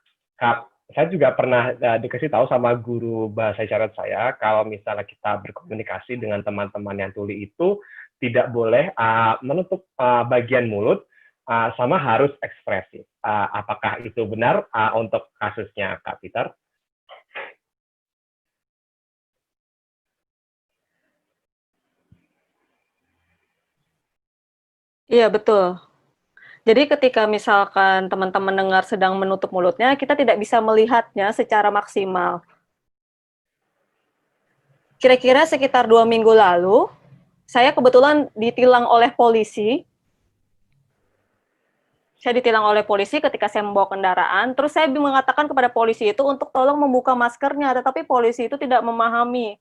saya juga pernah dikasih tahu sama guru bahasa isyarat saya, kalau misalnya kita berkomunikasi dengan teman-teman yang tuli itu tidak boleh menutup bagian mulut, sama harus ekspresif. Apakah itu benar untuk kasusnya Kak Peter? Iya, betul. Jadi ketika misalkan teman-teman dengar sedang menutup mulutnya, kita tidak bisa melihatnya secara maksimal. Kira-kira sekitar 2 minggu lalu, saya kebetulan ditilang oleh polisi. Saya ditilang oleh polisi ketika saya membawa kendaraan, terus saya mengatakan kepada polisi itu untuk tolong membuka maskernya, tetapi polisi itu tidak memahami.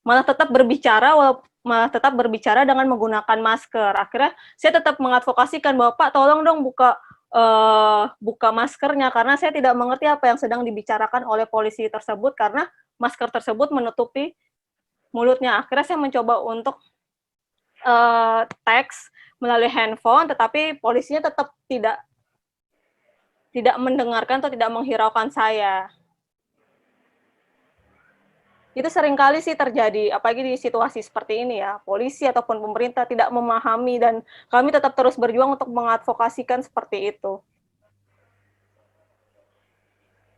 Malah tetap berbicara dengan menggunakan masker. Akhirnya saya tetap mengadvokasikan bahwa Pak, tolong dong buka maskernya, karena saya tidak mengerti apa yang sedang dibicarakan oleh polisi tersebut, karena masker tersebut menutupi mulutnya. Akhirnya saya mencoba untuk teks melalui handphone, tetapi polisinya tetap tidak mendengarkan atau tidak menghiraukan saya. Itu seringkali sih terjadi, apalagi di situasi seperti ini ya, polisi ataupun pemerintah tidak memahami, dan kami tetap terus berjuang untuk mengadvokasikan seperti itu.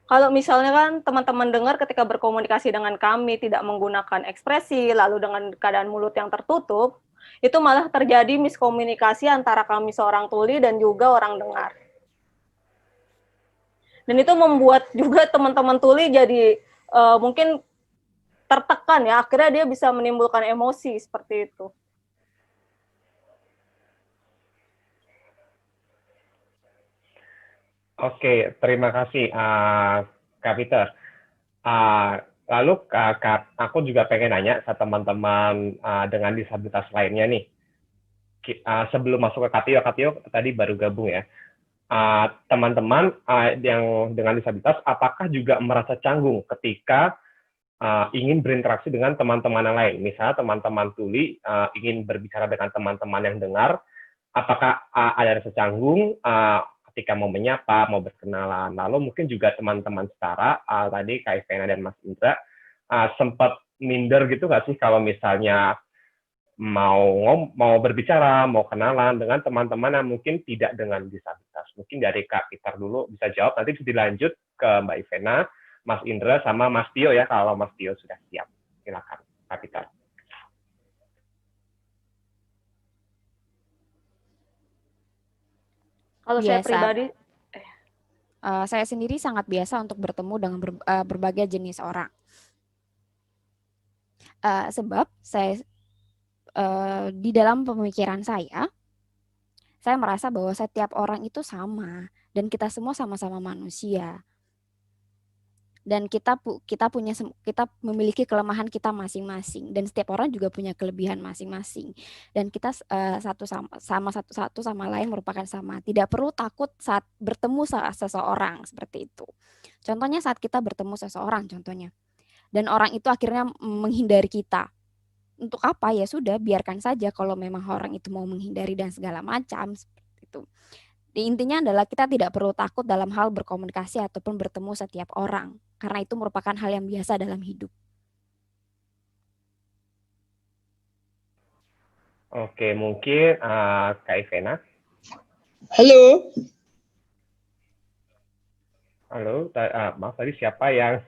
Kalau misalnya kan teman-teman dengar ketika berkomunikasi dengan kami tidak menggunakan ekspresi, lalu dengan keadaan mulut yang tertutup, itu malah terjadi miskomunikasi antara kami seorang tuli dan juga orang dengar. Dan itu membuat juga teman-teman tuli jadi mungkin tertekan ya, akhirnya dia bisa menimbulkan emosi seperti itu. Oke, terima kasih Kak Peter. Lalu aku juga pengen nanya ke teman-teman dengan disabilitas lainnya nih. Sebelum masuk ke Katio tadi baru gabung ya. Teman-teman yang dengan disabilitas, apakah juga merasa canggung ketika ingin berinteraksi dengan teman-teman yang lain? Misalnya teman-teman tuli ingin berbicara dengan teman-teman yang dengar, apakah ada rasa canggung ketika mau menyapa, mau berkenalan? Lalu mungkin juga teman-teman setara, tadi Kak Ivena dan Mas Indra, sempat minder gitu nggak sih kalau misalnya mau berbicara, mau kenalan dengan teman-teman yang mungkin tidak dengan disabilitas? Mungkin dari Kak Peter dulu bisa jawab, nanti bisa dilanjut ke Mbak Ivena, Mas Indra, sama Mas Tio ya, kalau Mas Tio sudah siap. Silakan, Kak Peter. Kalau saya pribadi, saya sendiri sangat biasa untuk bertemu dengan berbagai jenis orang. Sebab saya di dalam pemikiran saya merasa bahwa setiap orang itu sama dan kita semua sama-sama manusia. Dan kita memiliki kelemahan kita masing-masing, dan setiap orang juga punya kelebihan masing-masing, dan kita satu sama lain merupakan sama. Tidak perlu takut saat bertemu seseorang seperti itu. Contohnya saat kita bertemu seseorang contohnya, dan orang itu akhirnya menghindari kita. Untuk apa? Ya sudah, biarkan saja kalau memang orang itu mau menghindari dan segala macam seperti itu. Intinya adalah kita tidak perlu takut dalam hal berkomunikasi ataupun bertemu setiap orang, karena itu merupakan hal yang biasa dalam hidup. Oke, mungkin Kak Ivena. Halo. Halo, maaf tadi siapa yang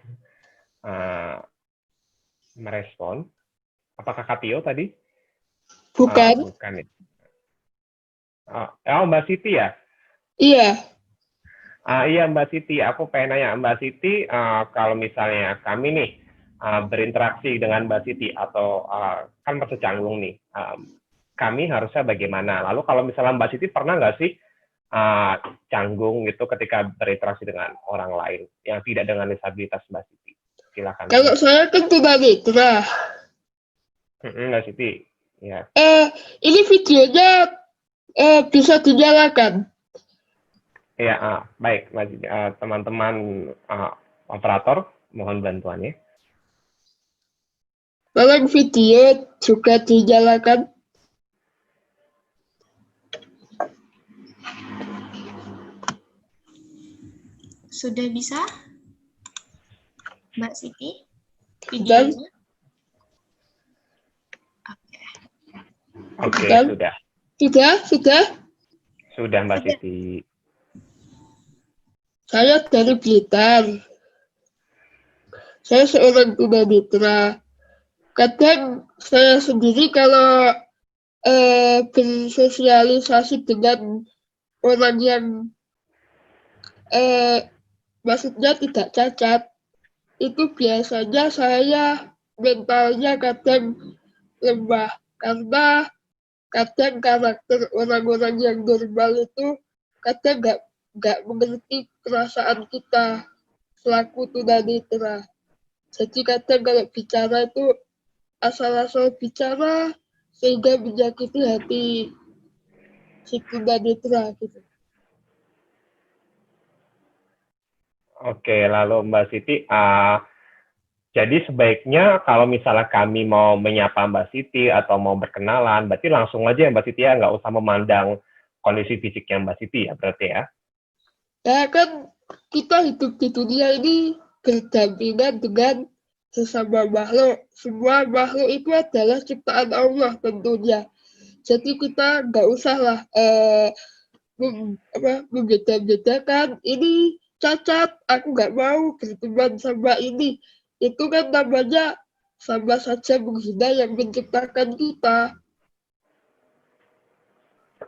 merespon? Apakah Kak Tio tadi? Bukan. Bukan. Oh, Mbak Siti ya? Iya. Iya Mbak Siti, aku pengen nanya Mbak Siti, kalau misalnya kami nih berinteraksi dengan Mbak Siti atau kan bersecanggung nih, kami harusnya bagaimana? Lalu kalau misalnya Mbak Siti pernah nggak sih canggung gitu ketika berinteraksi dengan orang lain yang tidak dengan disabilitas Mbak Siti? Silakan. Kalau saya kan tunanetra. Mbak Siti, ya. Ini videonya bisa dinyalakan. Ya, baik, teman-teman operator, mohon bantuannya. Tolong video juga dinyalakan. Sudah bisa, Mbak Siti? Videonya? Oke, sudah. Sudah? Sudah, Mbak Siti. Saya dari Blitar. Saya seorang tunanetra. Kadang saya sendiri kalau bersosialisasi dengan orang yang maksudnya tidak cacat, itu biasanya saya mentalnya kadang lemah. Karena kadang karakter orang-orang yang normal itu kadang nggak mengerti perasaan kita selaku tunanetra. Jadi kadang kalau bicara itu asal-asal bicara sehingga menyakiti hati si tunanetra gitu. Oke, lalu Mbak Siti, jadi sebaiknya kalau misalnya kami mau menyapa Mbak Siti atau mau berkenalan, berarti langsung aja ya Mbak Siti ya, nggak usah memandang kondisi fisiknya Mbak Siti ya, berarti ya? Ya kan kita hidup di dunia ini berdampingan dengan sesama makhluk. Semua makhluk itu adalah ciptaan Allah tentunya. Jadi kita nggak usah lah membeda-bedakan. Ini cacat, aku nggak mau berteman sama ini. Itu kan namanya sama saja menghina yang menciptakan kita.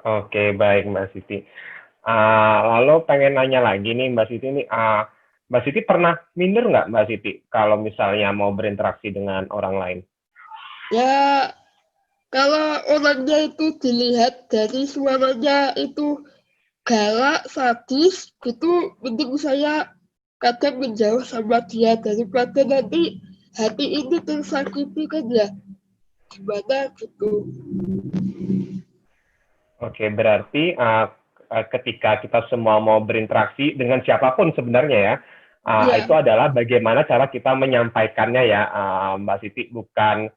Oke, baik Mbak Siti. Lalu pengen nanya lagi nih Mbak Siti nih, Mbak Siti pernah minder nggak Mbak Siti kalau misalnya mau berinteraksi dengan orang lain? Ya, kalau orangnya itu dilihat dari suaranya itu galak, sadis, gitu mending saya kadang menjauh sama dia daripada nanti hati ini tersakiti kan ya. Gimana gitu. Oke, berarti ketika kita semua mau berinteraksi dengan siapapun sebenarnya ya, itu adalah bagaimana cara kita menyampaikannya ya, Mbak Siti, bukan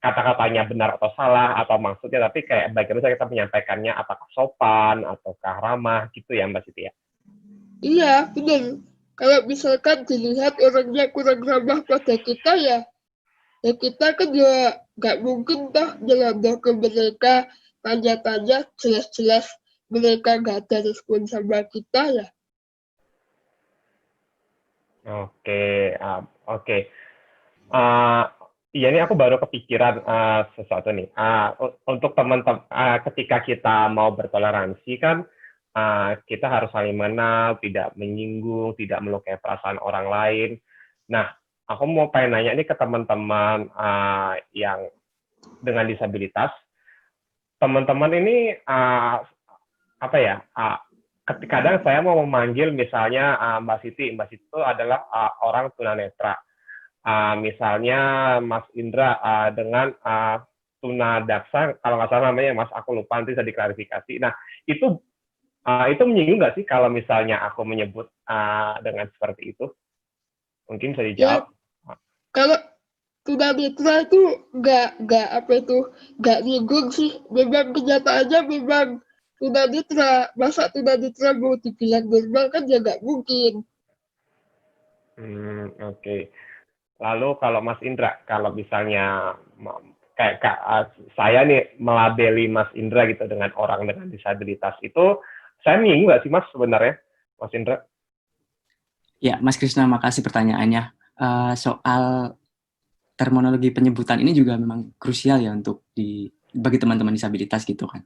kata-katanya benar atau salah atau maksudnya, tapi kayak bagaimana kita menyampaikannya, apakah sopan ataukah ramah gitu ya Mbak Siti ya? Iya, benar. Kalau misalkan dilihat orangnya kurang ramah pada kita ya kita kan juga nggak mungkin toh nyelondoh ke mereka, tanya-tanya, jelas-jelas mereka nggak ada respon sama kita ya. Oke, oke. Iya, ini aku baru kepikiran sesuatu nih. Untuk teman-teman, ketika kita mau bertoleransi kan, kita harus saling mengenal, tidak menyinggung, tidak melukai perasaan orang lain. Nah, aku mau pengen nanya nih ke teman-teman yang dengan disabilitas. Teman-teman ini apa ya? Kadang saya mau memanggil misalnya Mbak Siti itu adalah orang tunanetra. Misalnya Mas Indra dengan tunadaksa, kalau nggak salah namanya Mas, aku lupa, nanti bisa diklarifikasi. Nah, itu menyinggung nggak sih kalau misalnya aku menyebut dengan seperti itu? Mungkin bisa dijawab. Ya, kalau tunanetra itu nggak nyinggung sih. Memang kenyataannya memang tunanetra. Masa tunanetra mau dibilang normal kan ya nggak mungkin. Oke. Lalu kalau Mas Indra, kalau misalnya kayak saya nih melabeli Mas Indra gitu dengan orang dengan disabilitas itu, saya menyinggung nggak sih Mas sebenarnya, Mas Indra? Ya, Mas Krisna, makasih pertanyaannya. Soal terminologi penyebutan ini juga memang krusial ya untuk bagi teman-teman disabilitas gitu kan.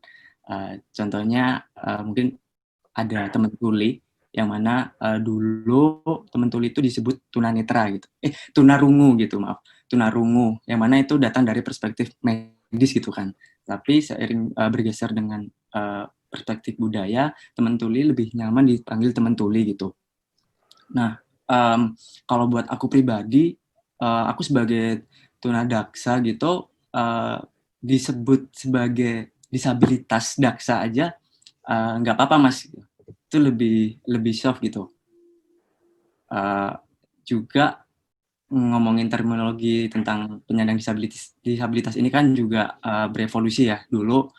Contohnya mungkin ada teman tuli yang mana dulu teman tuli itu disebut tunanetra gitu. Tunarungu gitu, maaf. Tunarungu, yang mana itu datang dari perspektif medis gitu kan. Tapi seiring bergeser dengan perspektif budaya, teman tuli lebih nyaman dipanggil teman tuli gitu. Nah, kalau buat aku pribadi, aku sebagai tunadaksa gitu, disebut sebagai disabilitas daksa aja nggak apa-apa Mas, itu lebih soft gitu. Juga ngomongin terminologi tentang penyandang disabilitas ini kan juga berevolusi ya. Dulu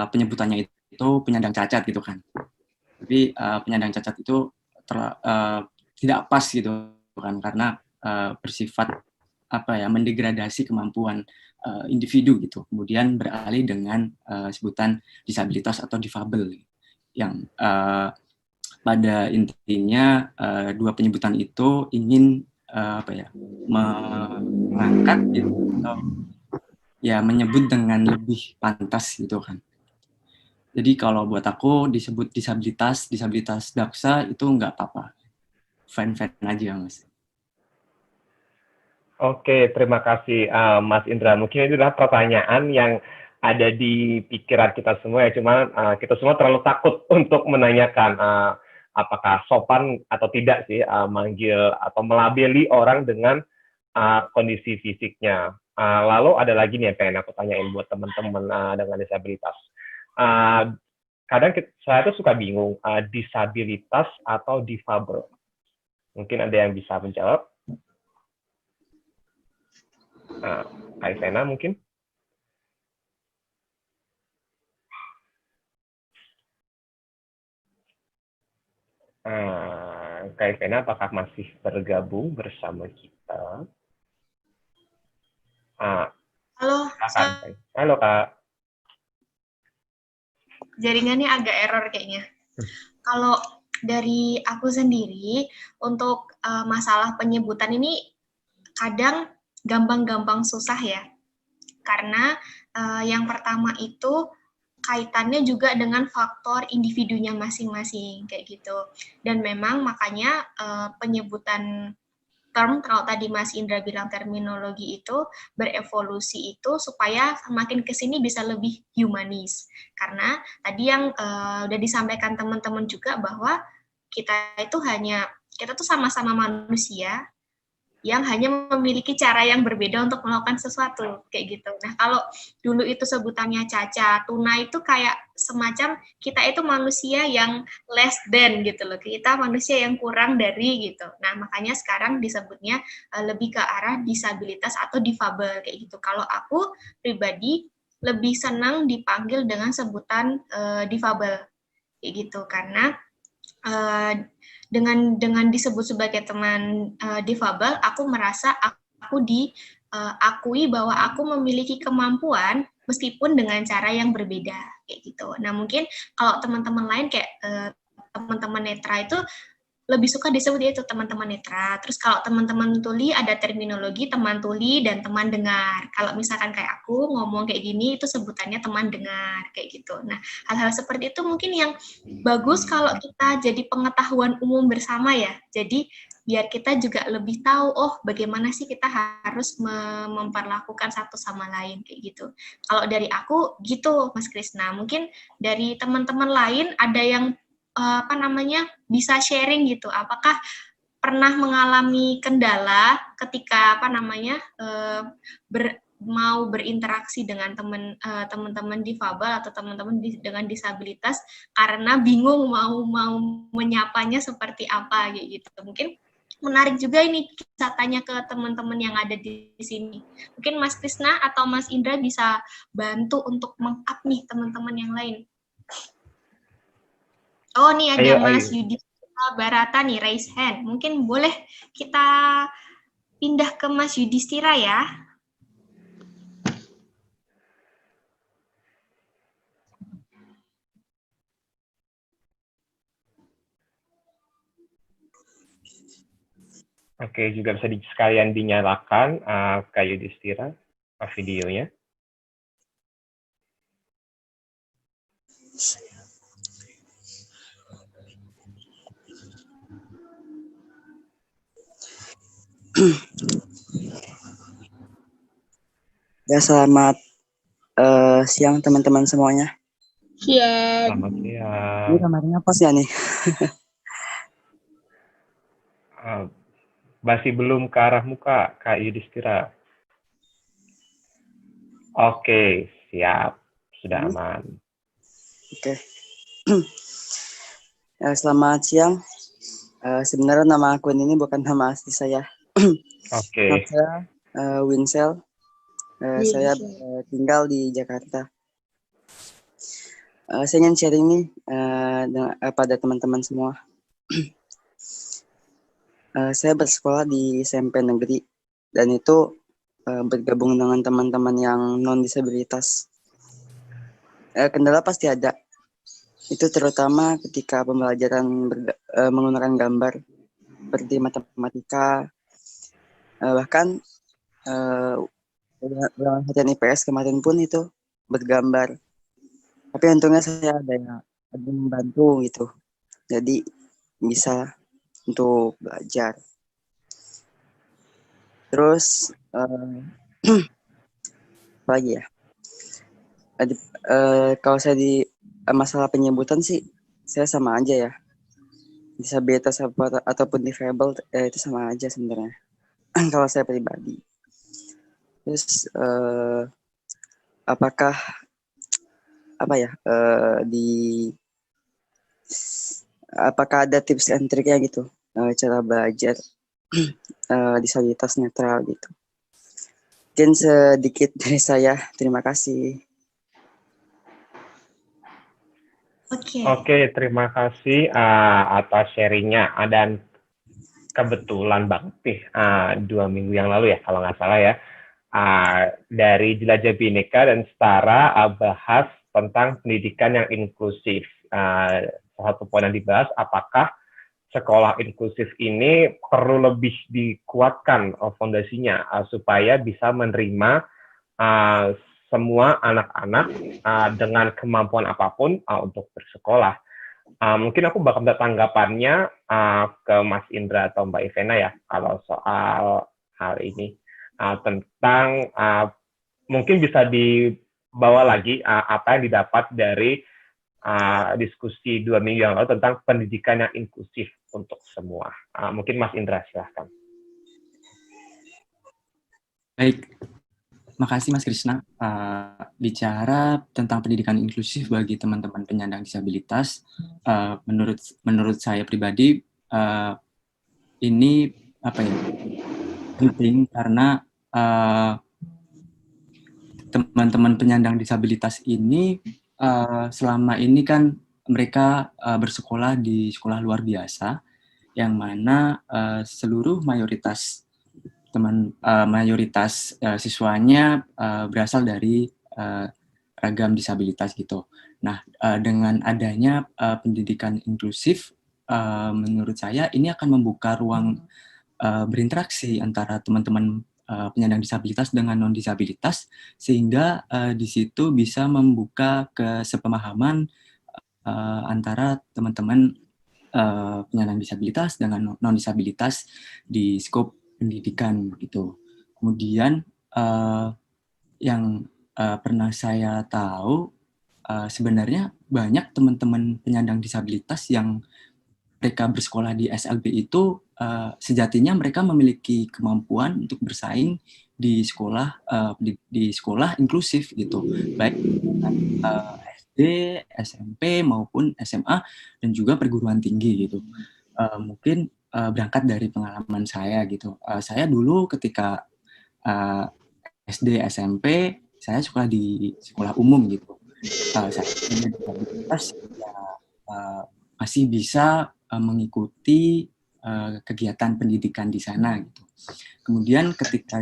penyebutannya itu penyandang cacat gitu kan. Tapi penyandang cacat itu tidak pas gitu kan, karena bersifat mendegradasi kemampuan individu gitu. Kemudian beralih dengan sebutan disabilitas atau difabel yang pada intinya dua penyebutan itu ingin mengangkat gitu, atau ya menyebut dengan lebih pantas gitu kan. Jadi kalau buat aku disebut disabilitas daksa itu nggak apa-apa, fine-fine aja Mas. Oke, terima kasih Mas Indra. Mungkin itu adalah pertanyaan yang ada di pikiran kita semua ya, cuma kita semua terlalu takut untuk menanyakan apakah sopan atau tidak sih manggil atau melabeli orang dengan kondisi fisiknya. Lalu ada lagi nih yang pengen aku tanyain buat teman-teman dengan disabilitas. Kadang saya tuh suka bingung, disabilitas atau difabel. Mungkin ada yang bisa menjawab? Kak Sena mungkin? Kak Sena apakah masih bergabung bersama kita? Halo, halo Kak. Jaringannya agak error kayaknya. Kalau dari aku sendiri, untuk masalah penyebutan ini kadang gampang-gampang susah ya. Karena yang pertama itu kaitannya juga dengan faktor individunya masing-masing kayak gitu. Dan memang makanya penyebutan term, kalau tadi Mas Indra bilang terminologi itu berevolusi itu supaya semakin ke sini bisa lebih humanis. Karena tadi yang udah disampaikan teman-teman juga bahwa kita tuh sama-sama manusia yang hanya memiliki cara yang berbeda untuk melakukan sesuatu kayak gitu. Nah, kalau dulu itu sebutannya cacat, tuna itu kayak semacam kita itu manusia yang less than gitu loh. Kita manusia yang kurang dari gitu. Nah, makanya sekarang disebutnya lebih ke arah disabilitas atau difabel kayak gitu. Kalau aku pribadi lebih senang dipanggil dengan sebutan difabel kayak gitu, karena dengan disebut sebagai teman difabel, aku merasa aku diakui bahwa aku memiliki kemampuan meskipun dengan cara yang berbeda kayak gitu. Nah, mungkin kalau teman-teman lain kayak teman-teman netra itu lebih suka disebut itu teman-teman netra. Terus kalau teman-teman tuli ada terminologi teman tuli dan teman dengar. Kalau misalkan kayak aku ngomong kayak gini itu sebutannya teman dengar kayak gitu. Nah, hal-hal seperti itu mungkin yang bagus kalau kita jadi pengetahuan umum bersama ya. Jadi biar kita juga lebih tahu, oh bagaimana sih kita harus memperlakukan satu sama lain kayak gitu. Kalau dari aku gitu, Mas Krisna. Mungkin dari teman-teman lain ada yang bisa sharing gitu. Apakah pernah mengalami kendala ketika mau berinteraksi dengan teman-teman difabel atau teman-teman dengan disabilitas karena bingung mau menyapanya seperti apa gitu. Mungkin menarik juga ini kita tanya ke teman-teman yang ada di sini. Mungkin Mas Krisna atau Mas Indra bisa bantu untuk meng-up nih teman-teman yang lain. Oh, nih ada Mas Yudhistira Barata nih, raise hand. Mungkin boleh kita pindah ke Mas Yudhistira ya. Oke, juga bisa sekalian dinyalakan Kak Yudhistira videonya. Ya, selamat siang teman-teman semuanya. Siap. Selamat siang. Ini kamarnya pas ya nih? Masih belum ke arah muka, Kak Yudhistira. Oke, siap. Sudah aman. Oke. Selamat siang. Sebenarnya nama akun ini bukan nama asli saya. Oke. Nama saya Winsel. Saya tinggal di Jakarta. Saya ingin sharing nih pada teman-teman semua. Saya bersekolah di SMP negeri dan itu bergabung dengan teman-teman yang non disabilitas. Kendala pasti ada. Itu terutama ketika pembelajaran menggunakan gambar seperti matematika, bahkan latihan IPS kemarin pun itu bergambar. Tapi untungnya saya ada yang membantu gitu, jadi bisa untuk belajar. Terus apa lagi ya? Kalau saya di masalah penyebutan sih, saya sama aja ya. Disabilitas ataupun difabel itu sama aja sebenarnya. Kalau saya pribadi. Terus apakah apakah ada tips and triknya gitu cara belajar disabilitas netral gitu? Mungkin sedikit dari saya. Terima kasih. Oke, terima kasih atas sharingnya. Dan kebetulan banget nih 2 minggu yang lalu ya, kalau nggak salah ya, dari Jelajah Bhinneka dan Setara bahas tentang pendidikan yang inklusif. Salah satu poin yang dibahas, apakah sekolah inklusif ini perlu lebih dikuatkan fondasinya supaya bisa menerima semua anak-anak dengan kemampuan apapun untuk bersekolah. Mungkin aku bakal minta tanggapannya ke Mas Indra atau Mbak Ivena ya, kalau soal hal ini. Tentang mungkin bisa dibawa lagi apa yang didapat dari diskusi 2 minggu yang lalu tentang pendidikan yang inklusif untuk semua. Mungkin Mas Indra, silahkan. Baik, makasih Mas Krishna. Bicara tentang pendidikan inklusif bagi teman-teman penyandang disabilitas, menurut saya pribadi ini penting karena teman-teman penyandang disabilitas ini selama ini kan mereka bersekolah di sekolah luar biasa, yang mana seluruh mayoritas siswanya berasal dari ragam disabilitas gitu. Nah, dengan adanya pendidikan inklusif, menurut saya ini akan membuka ruang berinteraksi antara teman-teman penyandang disabilitas dengan non-disabilitas, sehingga di situ bisa membuka kesepemahaman antara teman-teman penyandang disabilitas dengan non-disabilitas di skop pendidikan gitu. Kemudian yang pernah saya tahu, sebenarnya banyak teman-teman penyandang disabilitas yang mereka bersekolah di SLB itu sejatinya mereka memiliki kemampuan untuk bersaing di sekolah inklusif gitu, baik SD, SMP maupun SMA dan juga perguruan tinggi gitu. Mungkin berangkat dari pengalaman saya gitu. Saya dulu ketika SD, SMP, saya sekolah di sekolah umum gitu. Saya masih bisa mengikuti kegiatan pendidikan di sana gitu. Kemudian ketika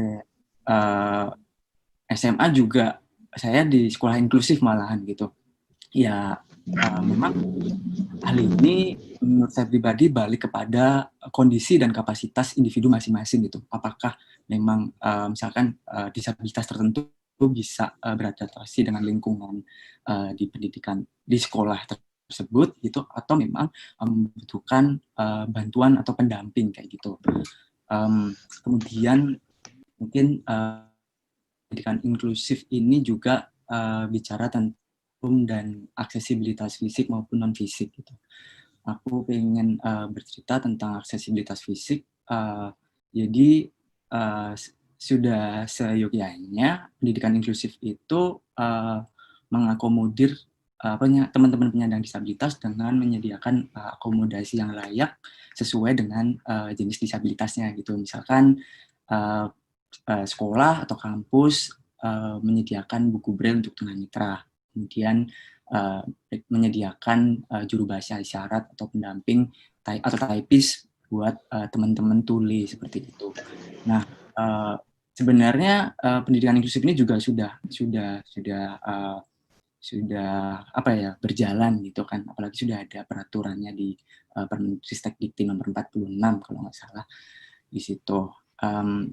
SMA juga saya di sekolah inklusif malahan gitu. Ya memang hal ini menurut saya pribadi balik kepada kondisi dan kapasitas individu masing-masing gitu. Apakah memang misalkan disabilitas tertentu bisa beradaptasi dengan lingkungan di pendidikan di sekolah tersebut gitu, atau memang membutuhkan bantuan atau pendamping kayak gitu. Kemudian mungkin pendidikan inklusif ini juga bicara tentang dan aksesibilitas fisik maupun non fisik gitu. Aku pengen bercerita tentang aksesibilitas fisik. Jadi sudah seyogyanya pendidikan inklusif itu mengakomodir teman-teman penyandang disabilitas dengan menyediakan akomodasi yang layak sesuai dengan jenis disabilitasnya gitu. Misalkan sekolah atau kampus menyediakan buku braille untuk tunanetra, kemudian menyediakan juru bahasa isyarat atau pendamping atau typist buat teman-teman tuli seperti itu. Nah, sebenarnya pendidikan inklusif ini juga sudah berjalan gitu kan, apalagi sudah ada peraturannya di Permendikbud Dikti nomor 46 kalau nggak salah di situ.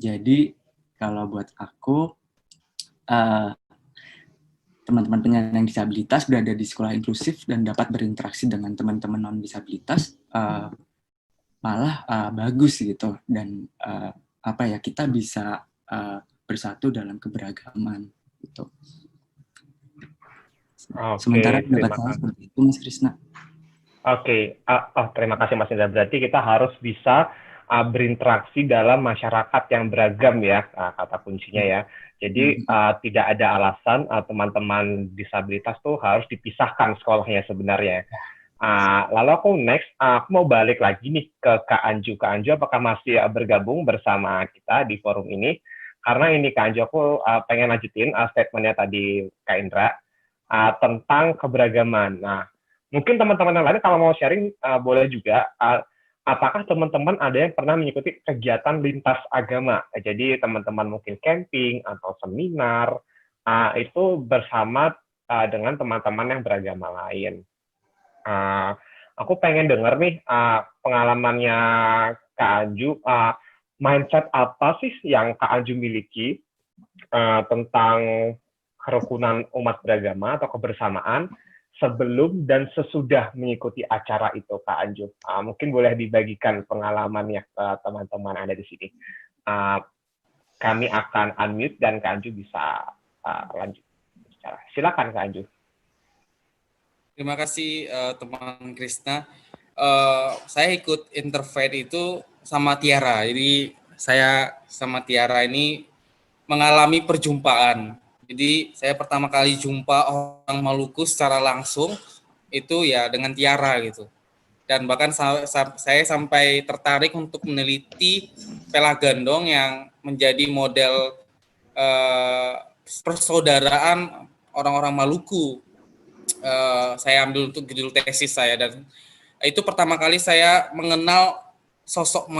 Jadi kalau buat aku teman-teman penyandang disabilitas berada di sekolah inklusif dan dapat berinteraksi dengan teman-teman non disabilitas malah bagus gitu, dan kita bisa bersatu dalam keberagaman gitu. Sementara pendapat saya seperti itu, Mas Krisna. Oke, terima kasih Mas Indra. Berarti kita harus bisa berinteraksi dalam masyarakat yang beragam ya, kata kuncinya ya. Jadi tidak ada alasan teman-teman disabilitas tuh harus dipisahkan sekolahnya sebenarnya. Lalu aku mau balik lagi nih ke Kak Anju. Kak Anju, apakah masih bergabung bersama kita di forum ini? Karena ini Kak Anju, aku pengen lanjutin statementnya tadi Kak Indra tentang keberagaman. Nah, mungkin teman-teman yang lain kalau mau sharing boleh juga. Apakah teman-teman ada yang pernah mengikuti kegiatan lintas agama? Jadi teman-teman mungkin camping atau seminar itu bersama dengan teman-teman yang beragama lain. Aku pengen dengar nih pengalamannya Kak Anju. Mindset apa sih yang Kak Anju miliki tentang kerukunan umat beragama atau kebersamaan sebelum dan sesudah mengikuti acara itu, Kak Anju? Mungkin boleh dibagikan pengalamannya ke teman-teman ada di sini. Kami akan unmute dan Kak Anju bisa lanjut. Silakan Kak Anju. Terima kasih teman Krisna. Saya ikut Interfaith itu sama Tiara. Jadi saya sama Tiara ini mengalami perjumpaan. Jadi saya pertama kali jumpa orang Maluku secara langsung itu ya dengan Tiara gitu. Dan bahkan saya sampai tertarik untuk meneliti Pelagandong yang menjadi model persaudaraan orang-orang Maluku. Saya ambil untuk judul tesis saya, dan itu pertama kali saya mengenal sosok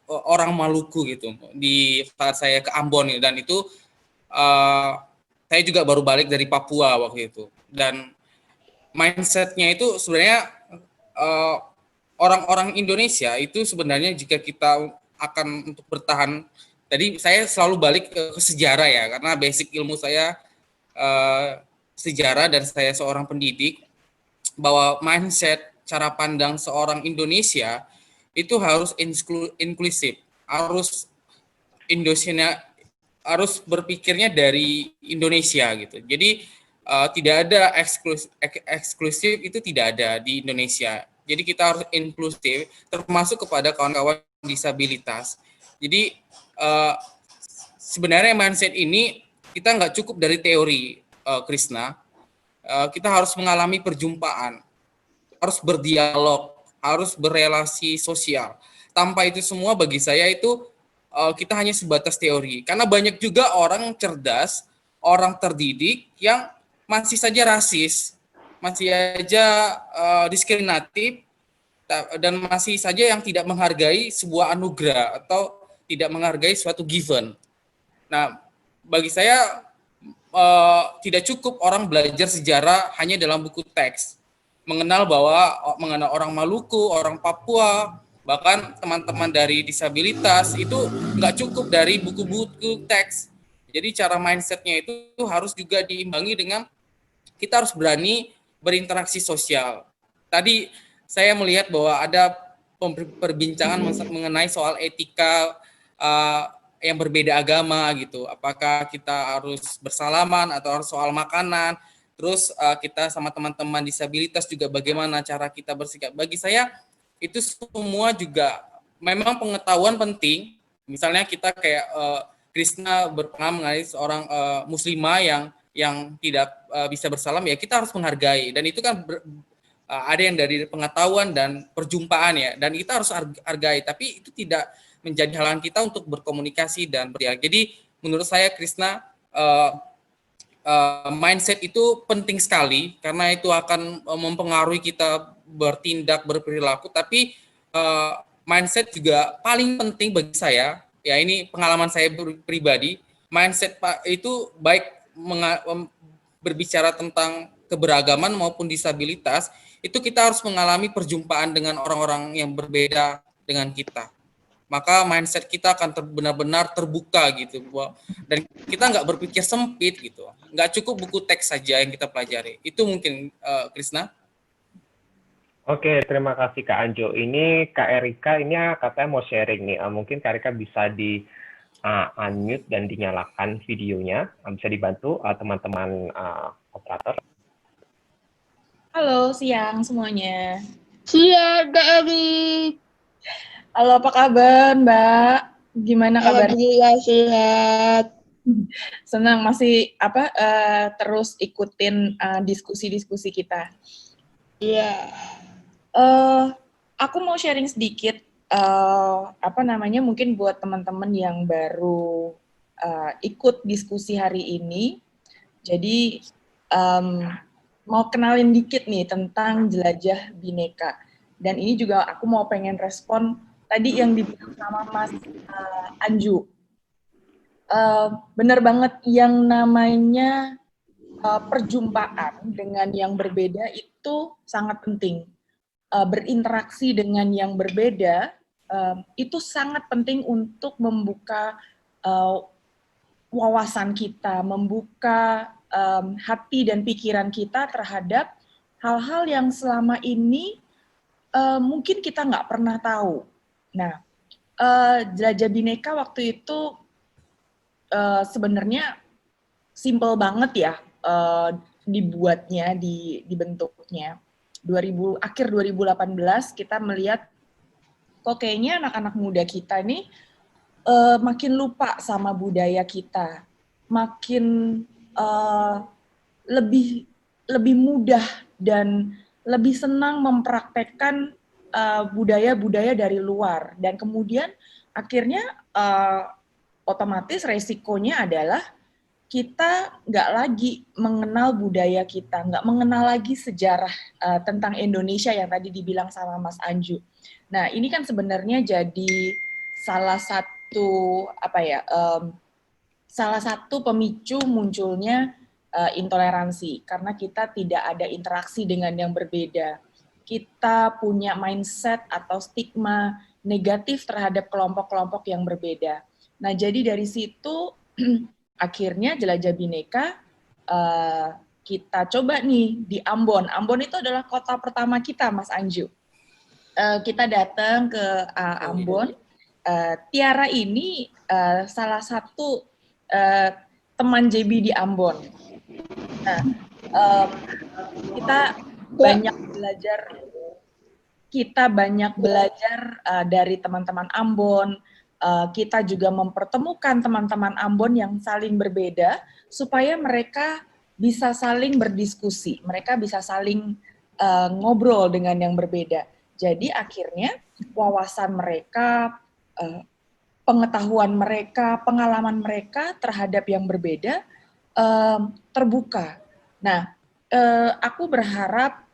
orang Maluku gitu di saat saya ke Ambon, dan itu saya juga baru balik dari Papua waktu itu, dan mindsetnya itu sebenarnya orang-orang Indonesia itu sebenarnya jika kita akan untuk bertahan, tadi saya selalu balik ke sejarah ya, karena basic ilmu saya sejarah dan saya seorang pendidik, bahwa mindset cara pandang seorang Indonesia itu harus inklusif, harus Indonesia harus berpikirnya dari Indonesia gitu. Jadi tidak ada eksklusif itu tidak ada di Indonesia. Jadi kita harus inklusif, termasuk kepada kawan-kawan disabilitas. Jadi sebenarnya mindset ini kita nggak cukup dari teori, Krisna. Kita harus mengalami perjumpaan, harus berdialog, harus berelasi sosial. Tanpa itu semua bagi saya itu kita hanya sebatas teori. Karena banyak juga orang cerdas, orang terdidik yang masih saja rasis, masih saja diskriminatif, dan masih saja yang tidak menghargai sebuah anugerah atau tidak menghargai suatu given. Nah, bagi saya tidak cukup orang belajar sejarah hanya dalam buku teks. mengenal orang Maluku, orang Papua, bahkan teman-teman dari disabilitas itu nggak cukup dari buku-buku teks. Jadi cara mindsetnya itu harus juga diimbangi dengan kita harus berani berinteraksi sosial. Tadi saya melihat bahwa ada perbincangan mengenai soal etika yang berbeda agama gitu. Apakah kita harus bersalaman atau harus soal makanan. Terus kita sama teman-teman disabilitas juga bagaimana cara kita bersikap. Bagi saya itu semua juga memang pengetahuan penting. Misalnya kita kayak Krishna berpengalaman mengenai seorang muslimah yang tidak bisa bersalam, ya kita harus menghargai. Dan itu kan ada yang dari pengetahuan dan perjumpaan ya, dan kita harus hargai. Tapi itu tidak menjadi halangan kita untuk berkomunikasi dan berdialog. Jadi menurut saya Krishna, mindset itu penting sekali karena itu akan mempengaruhi kita bertindak, berperilaku. Tapi mindset juga paling penting bagi saya. Ya ini pengalaman saya pribadi. Mindset itu baik berbicara tentang keberagaman maupun disabilitas, itu kita harus mengalami perjumpaan dengan orang-orang yang berbeda dengan kita. Maka mindset kita akan benar-benar terbuka gitu, dan kita nggak berpikir sempit gitu, nggak cukup buku teks saja yang kita pelajari. Itu mungkin Krishna. Oke, terima kasih Kak Anjo. Ini Kak Erika ini katanya mau sharing nih. Mungkin Kak Erika bisa di unmute dan dinyalakan videonya. Bisa dibantu teman-teman operator. Halo, siang semuanya. Siang, Kak Erik. Halo, apa kabar Mbak? Gimana kabar? Alhamdulillah sehat. Senang masih terus ikutin diskusi-diskusi kita. Iya. Aku mau sharing sedikit mungkin buat teman-teman yang baru ikut diskusi hari ini. Jadi mau kenalin dikit nih tentang Jelajah Bhinneka. Dan ini juga aku mau pengen respon tadi yang dibilang sama Mas Anju. Bener banget, yang namanya perjumpaan dengan yang berbeda itu sangat penting. Berinteraksi dengan yang berbeda itu sangat penting untuk membuka wawasan kita, membuka hati dan pikiran kita terhadap hal-hal yang selama ini mungkin kita nggak pernah tahu. Nah, Jelajah Bhinneka waktu itu sebenarnya simple banget ya dibuatnya, dibentuknya. Akhir 2018 kita melihat kok kayaknya anak-anak muda kita nih makin lupa sama budaya kita, makin lebih mudah dan lebih senang mempraktekkan budaya-budaya dari luar, dan kemudian akhirnya otomatis resikonya adalah kita nggak lagi mengenal budaya kita, nggak mengenal lagi sejarah tentang Indonesia yang tadi dibilang sama Mas Anju. Nah, ini kan sebenarnya jadi salah satu pemicu munculnya intoleransi, karena kita tidak ada interaksi dengan yang berbeda. Kita punya mindset atau stigma negatif terhadap kelompok-kelompok yang berbeda. Nah, jadi dari situ akhirnya Jelajah Bhinneka kita coba nih di Ambon. Ambon itu adalah kota pertama kita, Mas Anju. Kita datang ke Ambon. Tiara ini salah satu teman JB di Ambon. Nah, kita banyak belajar dari teman-teman Ambon. Kita juga mempertemukan teman-teman Ambon yang saling berbeda supaya mereka bisa saling berdiskusi, mereka bisa saling ngobrol dengan yang berbeda. Jadi akhirnya wawasan mereka, pengetahuan mereka, pengalaman mereka terhadap yang berbeda terbuka. Nah, aku berharap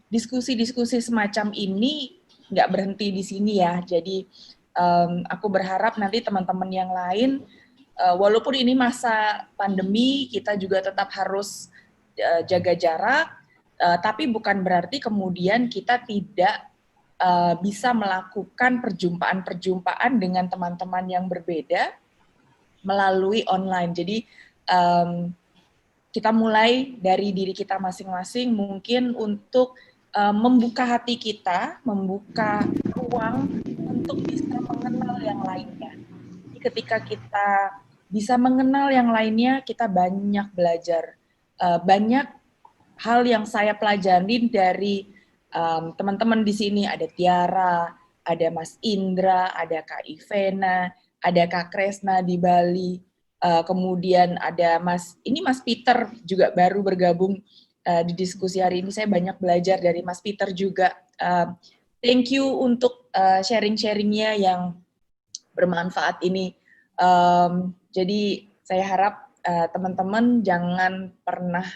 diskusi-diskusi semacam ini nggak berhenti di sini ya. Jadi aku berharap nanti teman-teman yang lain, walaupun ini masa pandemi, kita juga tetap harus jaga jarak, Tapi bukan berarti kemudian kita tidak bisa melakukan perjumpaan-perjumpaan dengan teman-teman yang berbeda melalui online. Jadi kita mulai dari diri kita masing-masing mungkin untuk membuka hati kita, membuka ruang untuk bisa mengenal yang lainnya. Jadi ketika kita bisa mengenal yang lainnya, kita banyak belajar. Banyak hal yang saya pelajari dari teman-teman di sini. Ada Tiara, ada Mas Indra, ada Kak Ivena, ada Kak Kresna di Bali, kemudian ada Mas Peter juga baru bergabung di diskusi hari ini. Saya banyak belajar dari Mas Peter juga. Thank you untuk sharing-sharingnya yang bermanfaat ini. Jadi saya harap teman-teman jangan pernah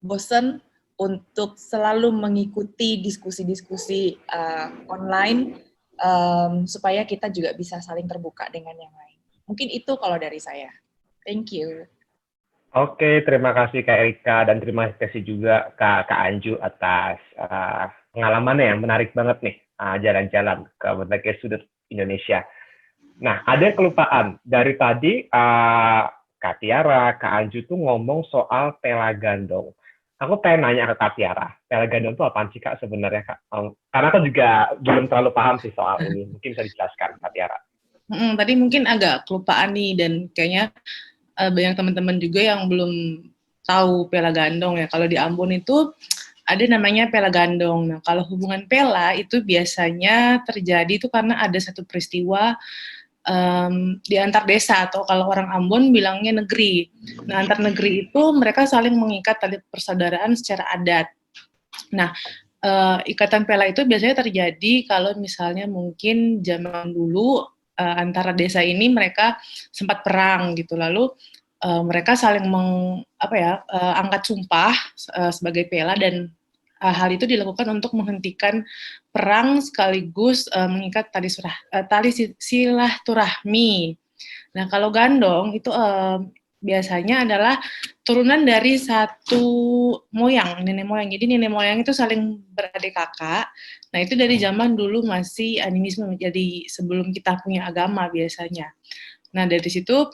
bosan untuk selalu mengikuti diskusi-diskusi online supaya kita juga bisa saling terbuka dengan yang lain. Mungkin itu kalau dari saya. Thank you. Oke, terima kasih Kak Erika dan terima kasih juga Kak Anju atas pengalamannya yang menarik banget nih, jalan-jalan ke berbagai sudut Indonesia. Nah, ada yang kelupaan. Dari tadi Kak Tiara, Kak Anju tuh ngomong soal pela gandong. Aku pengen nanya ke Kak Tiara, pela gandong itu apaan sih Kak sebenarnya Kak? Karena aku juga belum terlalu paham sih soal ini. Mungkin bisa dijelaskan Kak Tiara. Tadi mungkin agak kelupaan nih, dan kayaknya banyak teman-teman juga yang belum tahu pela gandong ya. Kalau di Ambon itu ada namanya pela gandong. Nah, kalau hubungan pela itu biasanya terjadi itu karena ada satu peristiwa di antar desa, atau kalau orang Ambon bilangnya negeri. Nah, antar negeri itu mereka saling mengikat tali persaudaraan secara adat. Nah, ikatan pela itu biasanya terjadi kalau misalnya mungkin zaman dulu antara desa ini mereka sempat perang gitu, lalu mereka saling angkat sumpah sebagai pela, dan hal itu dilakukan untuk menghentikan perang sekaligus mengikat tali silaturahmi. Nah, kalau gandong itu biasanya adalah turunan dari satu nenek moyang. Jadi nenek moyang itu saling beradik kakak. Nah, itu dari zaman dulu masih animisme, jadi sebelum kita punya agama biasanya. Nah, dari situ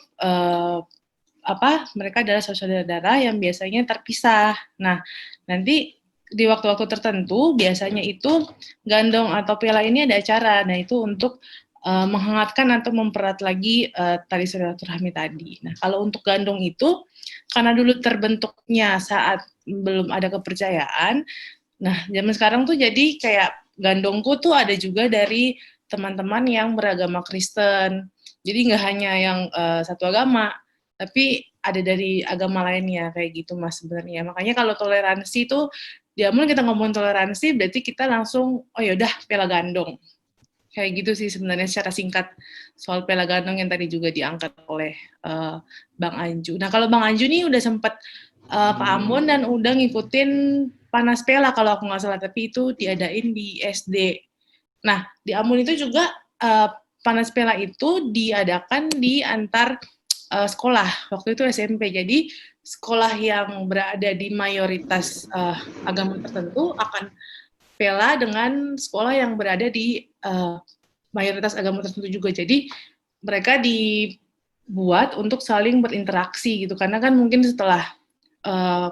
mereka adalah saudara-saudara yang biasanya terpisah. Nah, nanti di waktu-waktu tertentu biasanya itu gandong atau pela ini ada acara. Nah, itu untuk menghangatkan atau mempererat lagi tali silaturahmi tadi. Nah, kalau untuk gandong itu karena dulu terbentuknya saat belum ada kepercayaan. Nah, zaman sekarang tuh jadi kayak gandongku tuh ada juga dari teman-teman yang beragama Kristen. Jadi nggak hanya yang satu agama, tapi ada dari agama lainnya kayak gitu Mas sebenarnya. Makanya kalau toleransi tuh, mulai kita ngomong toleransi berarti kita langsung yaudah pela gandong. Kayak gitu sih sebenarnya secara singkat soal pela gandong yang tadi juga diangkat oleh Bang Anju. Nah, kalau Bang Anju nih udah sempat ke Ambon dan udah ngikutin panas pela kalau aku nggak salah, tapi itu diadain di SD. Nah, di Ambon itu juga panas pela itu diadakan di antar sekolah. Waktu itu SMP. Jadi sekolah yang berada di mayoritas agama tertentu akan pela dengan sekolah yang berada di mayoritas agama tertentu juga. Jadi mereka dibuat untuk saling berinteraksi gitu. Karena kan mungkin setelah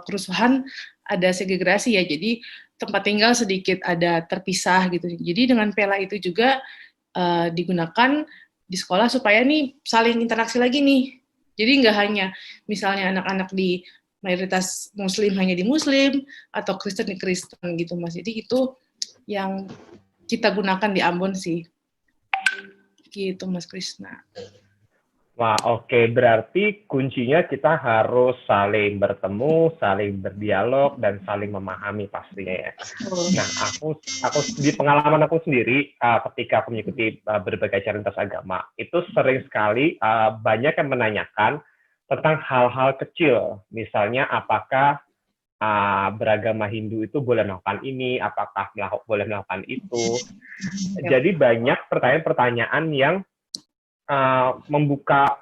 kerusuhan ada segregasi ya. Jadi tempat tinggal sedikit ada terpisah gitu. Jadi dengan pela itu juga digunakan di sekolah supaya nih saling interaksi lagi nih. Jadi nggak hanya misalnya anak-anak di mayoritas Muslim hanya di Muslim atau Kristen di Kristen gitu Mas. Jadi itu yang kita gunakan di Ambon sih. Gitu Mas Krisna. Wah, oke. Berarti kuncinya kita harus saling bertemu, saling berdialog, dan saling memahami pastinya ya. Nah, aku di pengalaman aku sendiri, ketika aku mengikuti berbagai acara lintas agama, itu sering sekali banyak yang menanyakan tentang hal-hal kecil. Misalnya, apakah beragama Hindu itu boleh melakukan ini, apakah boleh melakukan itu. Jadi banyak pertanyaan-pertanyaan yang membuka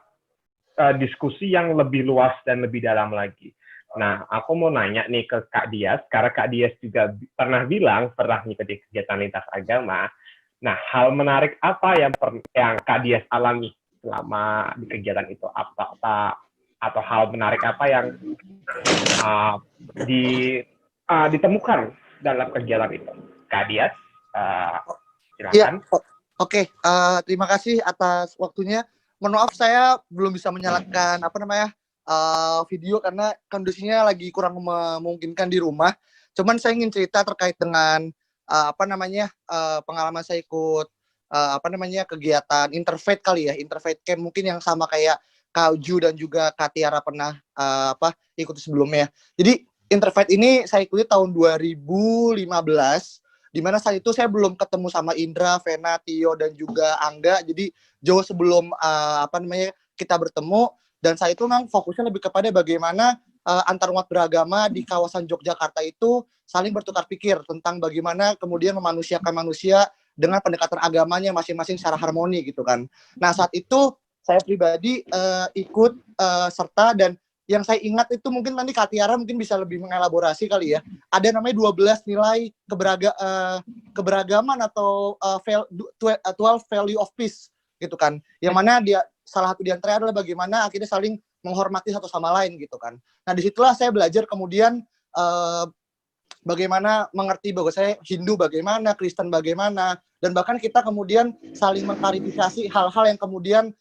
diskusi yang lebih luas dan lebih dalam lagi. Nah, aku mau nanya nih ke Kak Dias, karena Kak Dias juga pernah bilang pernah mengikuti kegiatan lintas agama. Nah, hal menarik apa yang Kak Dias alami selama di kegiatan itu? Atau hal menarik apa yang ditemukan dalam kegiatan itu? Kak Dias, silakan. Ya, oke. Terima kasih atas waktunya. Mohon maaf saya belum bisa menyalakan video karena kondisinya lagi kurang memungkinkan di rumah. Cuman saya ingin cerita terkait dengan pengalaman saya ikut kegiatan interfaith kali ya, interfaith camp mungkin yang sama kayak Kak Uju dan juga Kak Tiara pernah ikuti sebelumnya. Jadi interfaith ini saya ikuti tahun 2015, di mana saat itu saya belum ketemu sama Indra, Vena, Tio dan juga Angga. Jadi jauh sebelum kita bertemu. Dan saat itu memang fokusnya lebih kepada bagaimana antarumat beragama di kawasan Yogyakarta itu saling bertukar pikir tentang bagaimana kemudian memanusiakan manusia dengan pendekatan agamanya masing-masing secara harmoni gitu kan. Nah saat itu saya pribadi ikut serta, dan yang saya ingat itu mungkin nanti Kak Tiara mungkin bisa lebih mengelaborasi kali ya. Ada namanya 12 nilai keberagaman atau 12 value of peace gitu kan. Yang mana dia salah satu di antaranya adalah bagaimana akhirnya saling menghormati satu sama lain gitu kan. Nah disitulah saya belajar kemudian bagaimana mengerti bahwa saya Hindu bagaimana, Kristen bagaimana, dan bahkan kita kemudian saling mengklarifikasi hal-hal yang kemudian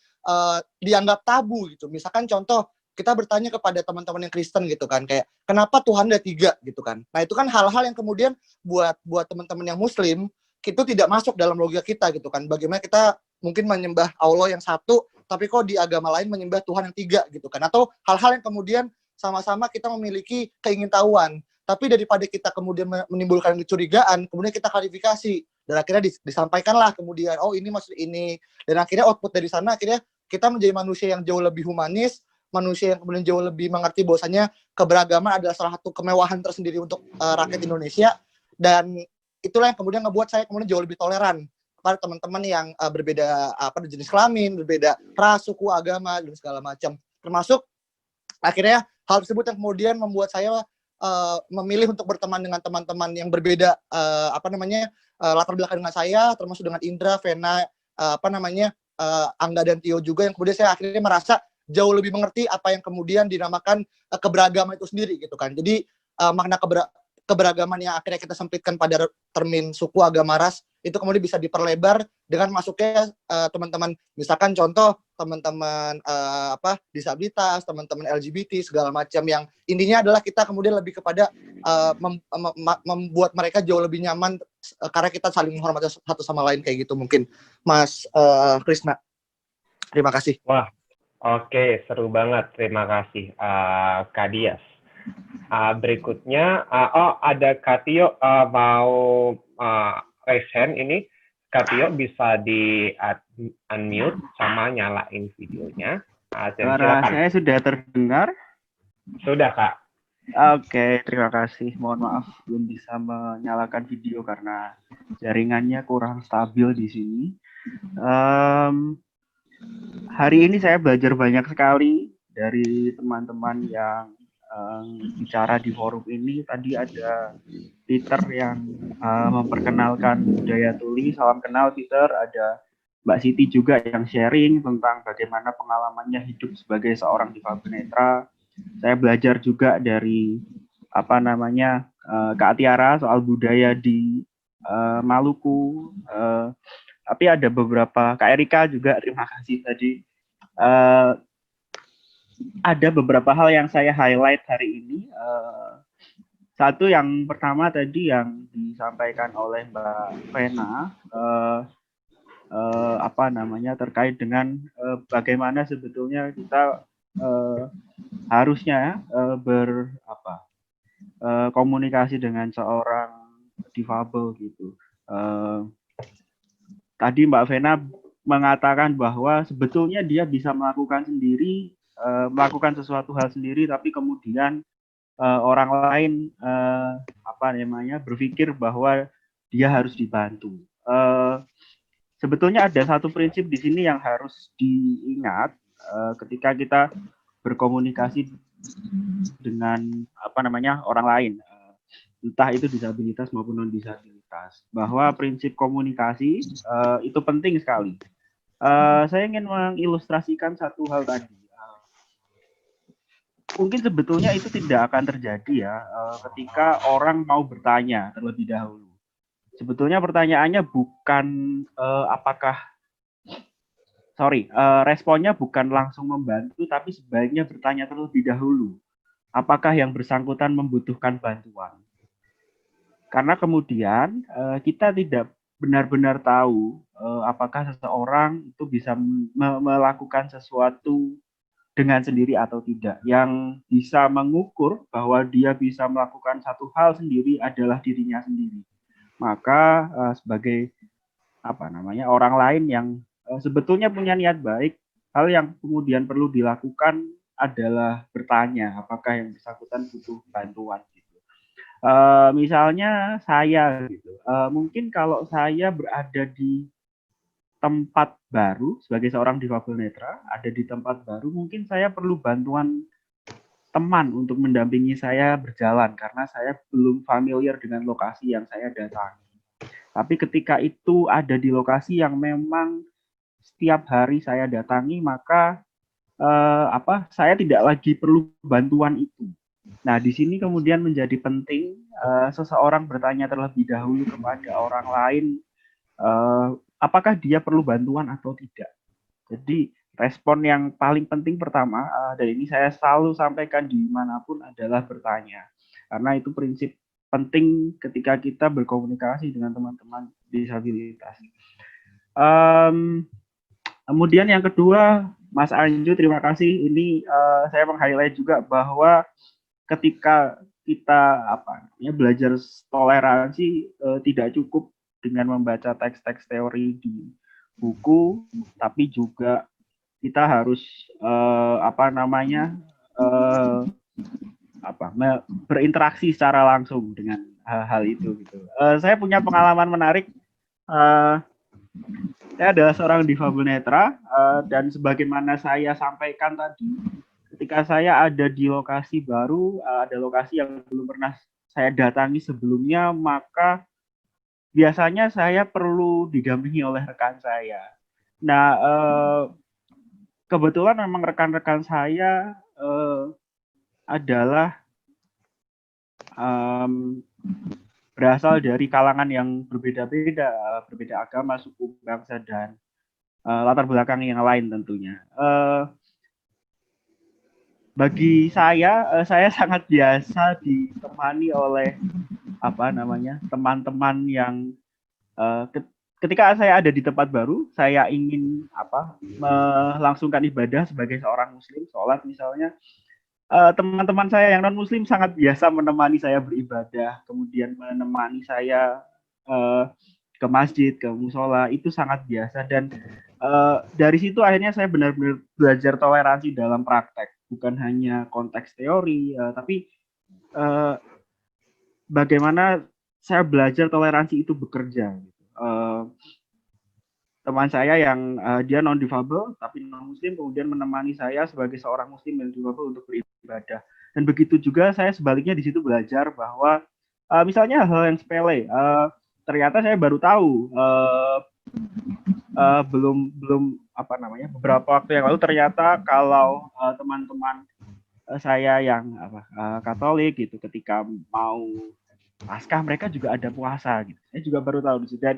dianggap tabu gitu. Misalkan contoh, kita bertanya kepada teman-teman yang Kristen gitu kan, kayak kenapa Tuhan ada 3 gitu kan. Nah itu kan hal-hal yang kemudian buat teman-teman yang Muslim itu tidak masuk dalam logika kita gitu kan. Bagaimana kita mungkin menyembah Allah yang satu, tapi kok di agama lain menyembah Tuhan yang 3 gitu kan. Atau hal-hal yang kemudian sama-sama kita memiliki keingintahuan, tapi daripada kita kemudian menimbulkan kecurigaan, kemudian kita klarifikasi, dan akhirnya disampaikanlah kemudian, oh ini maksud ini, dan akhirnya output dari sana akhirnya kita menjadi manusia yang jauh lebih humanis, manusia yang kemudian jauh lebih mengerti bahwasanya keberagaman adalah salah satu kemewahan tersendiri untuk rakyat Indonesia, dan itulah yang kemudian ngebuat saya kemudian jauh lebih toleran kepada teman-teman yang berbeda jenis kelamin, berbeda ras, suku, agama, dan segala macam. Termasuk akhirnya hal tersebut yang kemudian membuat saya memilih untuk berteman dengan teman-teman yang berbeda latar belakang dengan saya, termasuk dengan Indra, Vena, Angga dan Tio juga, yang kemudian saya akhirnya merasa jauh lebih mengerti apa yang kemudian dinamakan keberagaman itu sendiri gitu kan. Jadi makna keberagaman yang akhirnya kita sempitkan pada termin suku, agama, ras itu kemudian bisa diperlebar dengan masuknya teman-teman, misalkan contoh teman-teman disabilitas, teman-teman LGBT segala macam, yang intinya adalah kita kemudian lebih kepada membuat mereka jauh lebih nyaman karena kita saling menghormati satu sama lain kayak gitu mungkin. Mas Krisna, terima kasih. Wah, oke, seru banget, terima kasih Kak Dias. Berikutnya, ada Kak Tio mau raise hand ini. Kak Tio bisa di-unmute sama nyalain videonya. Suara saya sudah terdengar? Sudah, Kak. Oke, terima kasih. Mohon maaf belum bisa menyalakan video karena jaringannya kurang stabil di sini. Hari ini saya belajar banyak sekali dari teman-teman yang bicara di forum ini. Tadi ada Peter yang memperkenalkan budaya tuli. Salam kenal Peter. Ada Mbak Siti juga yang sharing tentang bagaimana pengalamannya hidup sebagai seorang difabnetra. Saya belajar juga dari Kak Tiara soal budaya di Maluku. Tapi ada beberapa, Kak Erika juga terima kasih tadi. Ada beberapa hal yang saya highlight hari ini. Satu yang pertama tadi yang disampaikan oleh Mbak Vena, terkait dengan bagaimana sebetulnya kita harusnya komunikasi dengan seorang difabel gitu. Tadi Mbak Vena mengatakan bahwa sebetulnya dia bisa melakukan sendiri, melakukan sesuatu hal sendiri, tapi kemudian orang lain berpikir bahwa dia harus dibantu. Sebetulnya ada satu prinsip di sini yang harus diingat ketika kita berkomunikasi dengan orang lain, entah itu disabilitas maupun non disabilitas, bahwa prinsip komunikasi itu penting sekali. Saya ingin mengilustrasikan satu hal tadi. Mungkin sebetulnya itu tidak akan terjadi ya ketika orang mau bertanya terlebih dahulu. Sebetulnya pertanyaannya bukan responnya bukan langsung membantu, tapi sebaiknya bertanya terlebih dahulu. Apakah yang bersangkutan membutuhkan bantuan? Karena kemudian kita tidak benar-benar tahu apakah seseorang itu bisa melakukan sesuatu dengan sendiri atau tidak. Yang bisa mengukur bahwa dia bisa melakukan satu hal sendiri adalah dirinya sendiri. Maka sebagai orang lain yang sebetulnya punya niat baik, hal yang kemudian perlu dilakukan adalah bertanya apakah yang bersangkutan butuh bantuan. Misalnya saya gitu, mungkin kalau saya berada di tempat baru sebagai seorang difabel netra, ada di tempat baru, mungkin saya perlu bantuan teman untuk mendampingi saya berjalan karena saya belum familiar dengan lokasi yang saya datangi. Tapi ketika itu ada di lokasi yang memang setiap hari saya datangi, maka saya tidak lagi perlu bantuan itu. Nah, di sini kemudian menjadi penting seseorang bertanya terlebih dahulu kepada orang lain apakah dia perlu bantuan atau tidak. Jadi respon yang paling penting pertama, dan ini saya selalu sampaikan dimanapun adalah bertanya. Karena itu prinsip penting ketika kita berkomunikasi dengan teman-teman disabilitas. Kemudian yang kedua, Mas Anju, terima kasih. Ini saya meng-highlight juga bahwa ketika kita belajar toleransi tidak cukup dengan membaca teks-teks teori di buku, tapi juga kita harus berinteraksi secara langsung dengan hal itu. Gitu. Saya punya pengalaman menarik. Saya adalah seorang difabel netra dan sebagaimana saya sampaikan tadi, ketika saya ada di lokasi baru, ada lokasi yang belum pernah saya datangi sebelumnya, maka biasanya saya perlu didampingi oleh rekan saya. Nah, kebetulan memang rekan-rekan saya adalah berasal dari kalangan yang berbeda-beda, berbeda agama, suku, bangsa, dan latar belakang yang lain tentunya. Bagi saya sangat biasa ditemani oleh teman-teman yang ketika saya ada di tempat baru, saya ingin melangsungkan ibadah sebagai seorang muslim, sholat misalnya. Teman-teman saya yang non muslim sangat biasa menemani saya beribadah, kemudian menemani saya ke masjid, ke musola, itu sangat biasa. Dan dari situ akhirnya saya benar-benar belajar toleransi dalam praktek, bukan hanya konteks teori, tapi bagaimana saya belajar toleransi itu bekerja. Teman saya yang dia non difabel tapi non muslim kemudian menemani saya sebagai seorang muslim yang difabel untuk beribadah. Dan begitu juga saya sebaliknya di situ belajar bahwa misalnya hal yang sepele, ternyata saya baru tahu beberapa waktu yang lalu ternyata kalau teman-teman saya yang Katolik gitu ketika mau Paskah mereka juga ada puasa gitu. Saya juga baru tahu di situ. Dan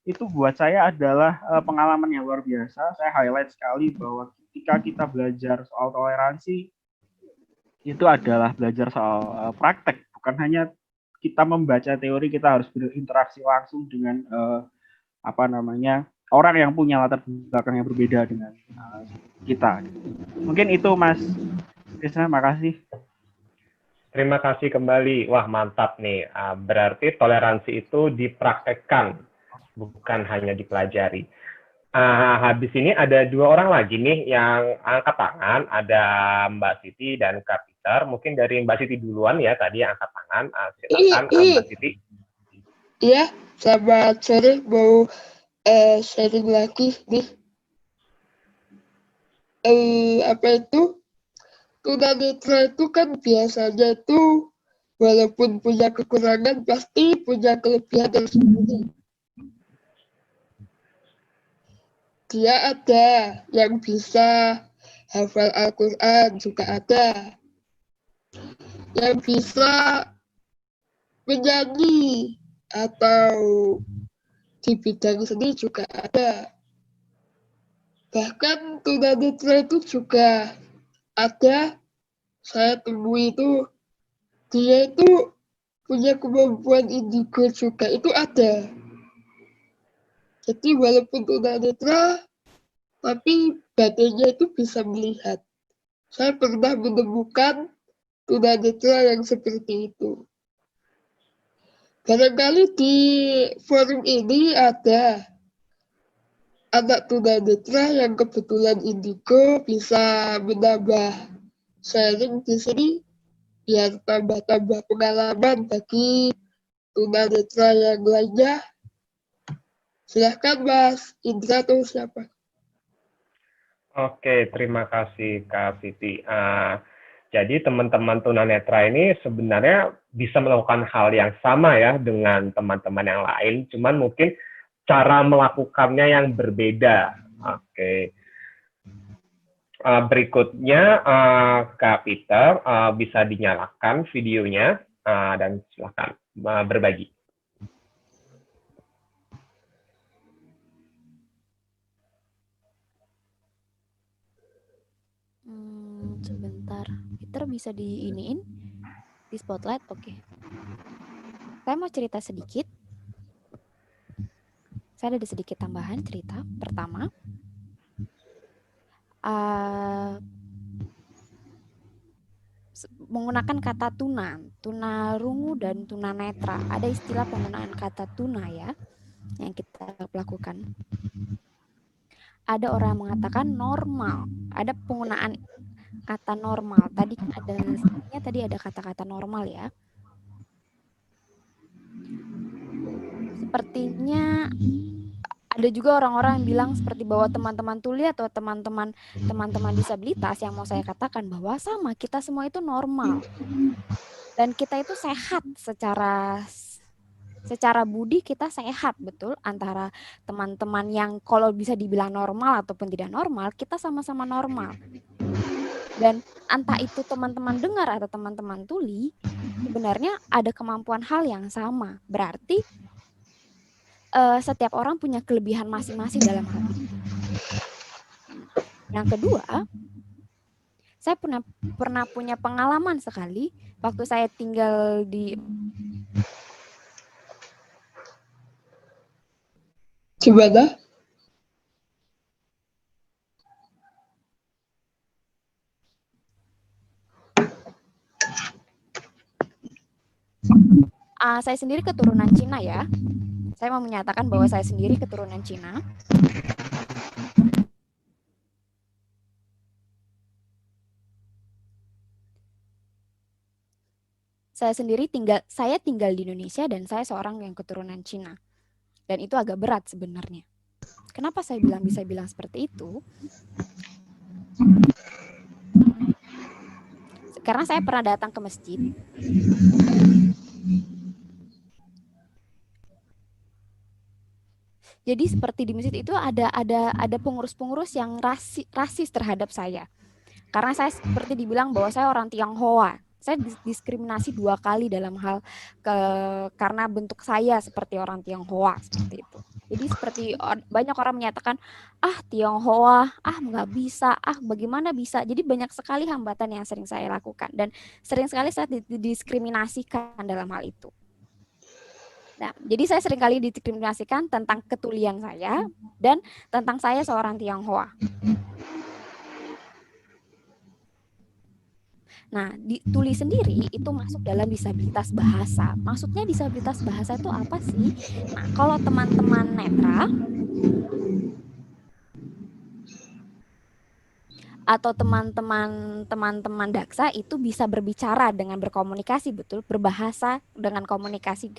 itu buat saya adalah pengalaman yang luar biasa. Saya highlight sekali bahwa ketika kita belajar soal toleransi itu adalah belajar soal praktek, bukan hanya kita membaca teori, kita harus berinteraksi langsung dengan orang yang punya latar belakang yang berbeda dengan kita. Mungkin itu Mas Krisna, makasih. Terima kasih kembali. Wah, mantap nih. Berarti toleransi itu dipraktekkan, bukan hanya dipelajari. Habis ini ada dua orang lagi nih yang angkat tangan. Ada Mbak Siti dan Kak Peter. Mungkin dari Mbak Siti duluan ya, tadi yang angkat tangan. Silakan Mbak Siti. Iya, selamat sore. Mau sharing lagi nih. tunanetra itu kan biasanya itu walaupun punya kekurangan pasti punya kelebihan tersendiri. Dia ada yang bisa hafal Al-Quran juga ada, yang bisa menyanyi atau di bidang seni juga ada. Bahkan tunanetra itu juga ada, saya temui itu, dia itu punya kemampuan indigo juga, itu ada. Jadi walaupun tunanetra, tapi badannya itu bisa melihat. Saya pernah menemukan tunanetra yang seperti itu. Barangkali di forum ini ada anak tunanetra yang kebetulan indigo bisa menambah sharing di sini biar tambah-tambah pengalaman bagi tunanetra yang lainnya. Silahkan Mas Indra atau siapa? Oke, terima kasih Kak Siti. Jadi teman-teman tunanetra ini sebenarnya bisa melakukan hal yang sama ya dengan teman-teman yang lain, cuman mungkin cara melakukannya yang berbeda. Oke. Berikutnya Kak Peter bisa dinyalakan videonya dan silakan berbagi. Sebentar, Peter bisa diiniin di spotlight, oke. Saya mau cerita sedikit. Saya ada sedikit tambahan cerita. Pertama, menggunakan kata tunarungu dan tunanetra. Ada istilah penggunaan kata tuna ya, yang kita lakukan. Ada orang mengatakan normal, ada penggunaan kata normal. Tadi kan ada kata-kata normal ya. Sepertinya ada juga orang-orang yang bilang seperti bahwa teman-teman tuli atau teman-teman disabilitas, yang mau saya katakan bahwa sama, kita semua itu normal. Dan kita itu sehat secara budi, kita sehat, betul. Antara teman-teman yang kalau bisa dibilang normal ataupun tidak normal, kita sama-sama normal. Dan entah itu teman-teman dengar atau teman-teman tuli, sebenarnya ada kemampuan hal yang sama. Berarti setiap orang punya kelebihan masing-masing dalam hal ini. Yang kedua, saya pernah punya pengalaman sekali waktu saya tinggal di mana? Saya sendiri keturunan Cina ya. Saya mau menyatakan bahwa saya sendiri keturunan Cina. Saya tinggal di Indonesia dan saya seorang yang keturunan Cina. Dan itu agak berat sebenarnya. Kenapa saya bisa bilang seperti itu? Karena saya pernah datang ke masjid. Jadi seperti di masjid itu ada pengurus-pengurus yang rasis terhadap saya. Karena saya seperti dibilang bahwa saya orang Tionghoa. Saya diskriminasi 2 kali dalam hal karena bentuk saya seperti orang Tionghoa, seperti itu. Jadi seperti banyak orang menyatakan, Tionghoa, nggak bisa, bagaimana bisa. Jadi banyak sekali hambatan yang sering saya lakukan. Dan sering sekali saya didiskriminasikan dalam hal itu. Nah, jadi saya seringkali didiskriminasikan tentang ketulian saya dan tentang saya seorang Tionghoa. Nah, di tuli sendiri itu masuk dalam disabilitas bahasa. Maksudnya disabilitas bahasa itu apa sih? Nah, kalau teman-teman netra, atau teman-teman daksa itu bisa berbicara dengan berkomunikasi, betul, berbahasa dengan komunikasi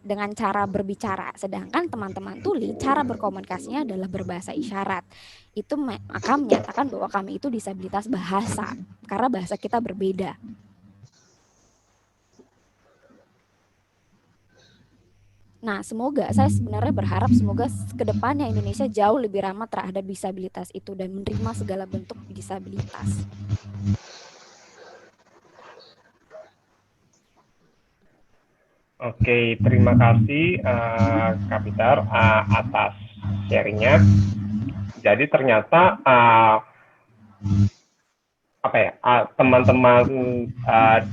dengan cara berbicara. Sedangkan teman-teman tuli cara berkomunikasinya adalah berbahasa isyarat. Itu maka menyatakan bahwa kami itu disabilitas bahasa karena bahasa kita berbeda. Nah, saya sebenarnya berharap semoga kedepannya Indonesia jauh lebih ramah terhadap disabilitas itu dan menerima segala bentuk disabilitas. Oke, terima kasih Kak Peter atas sharingnya. Jadi ternyata teman-teman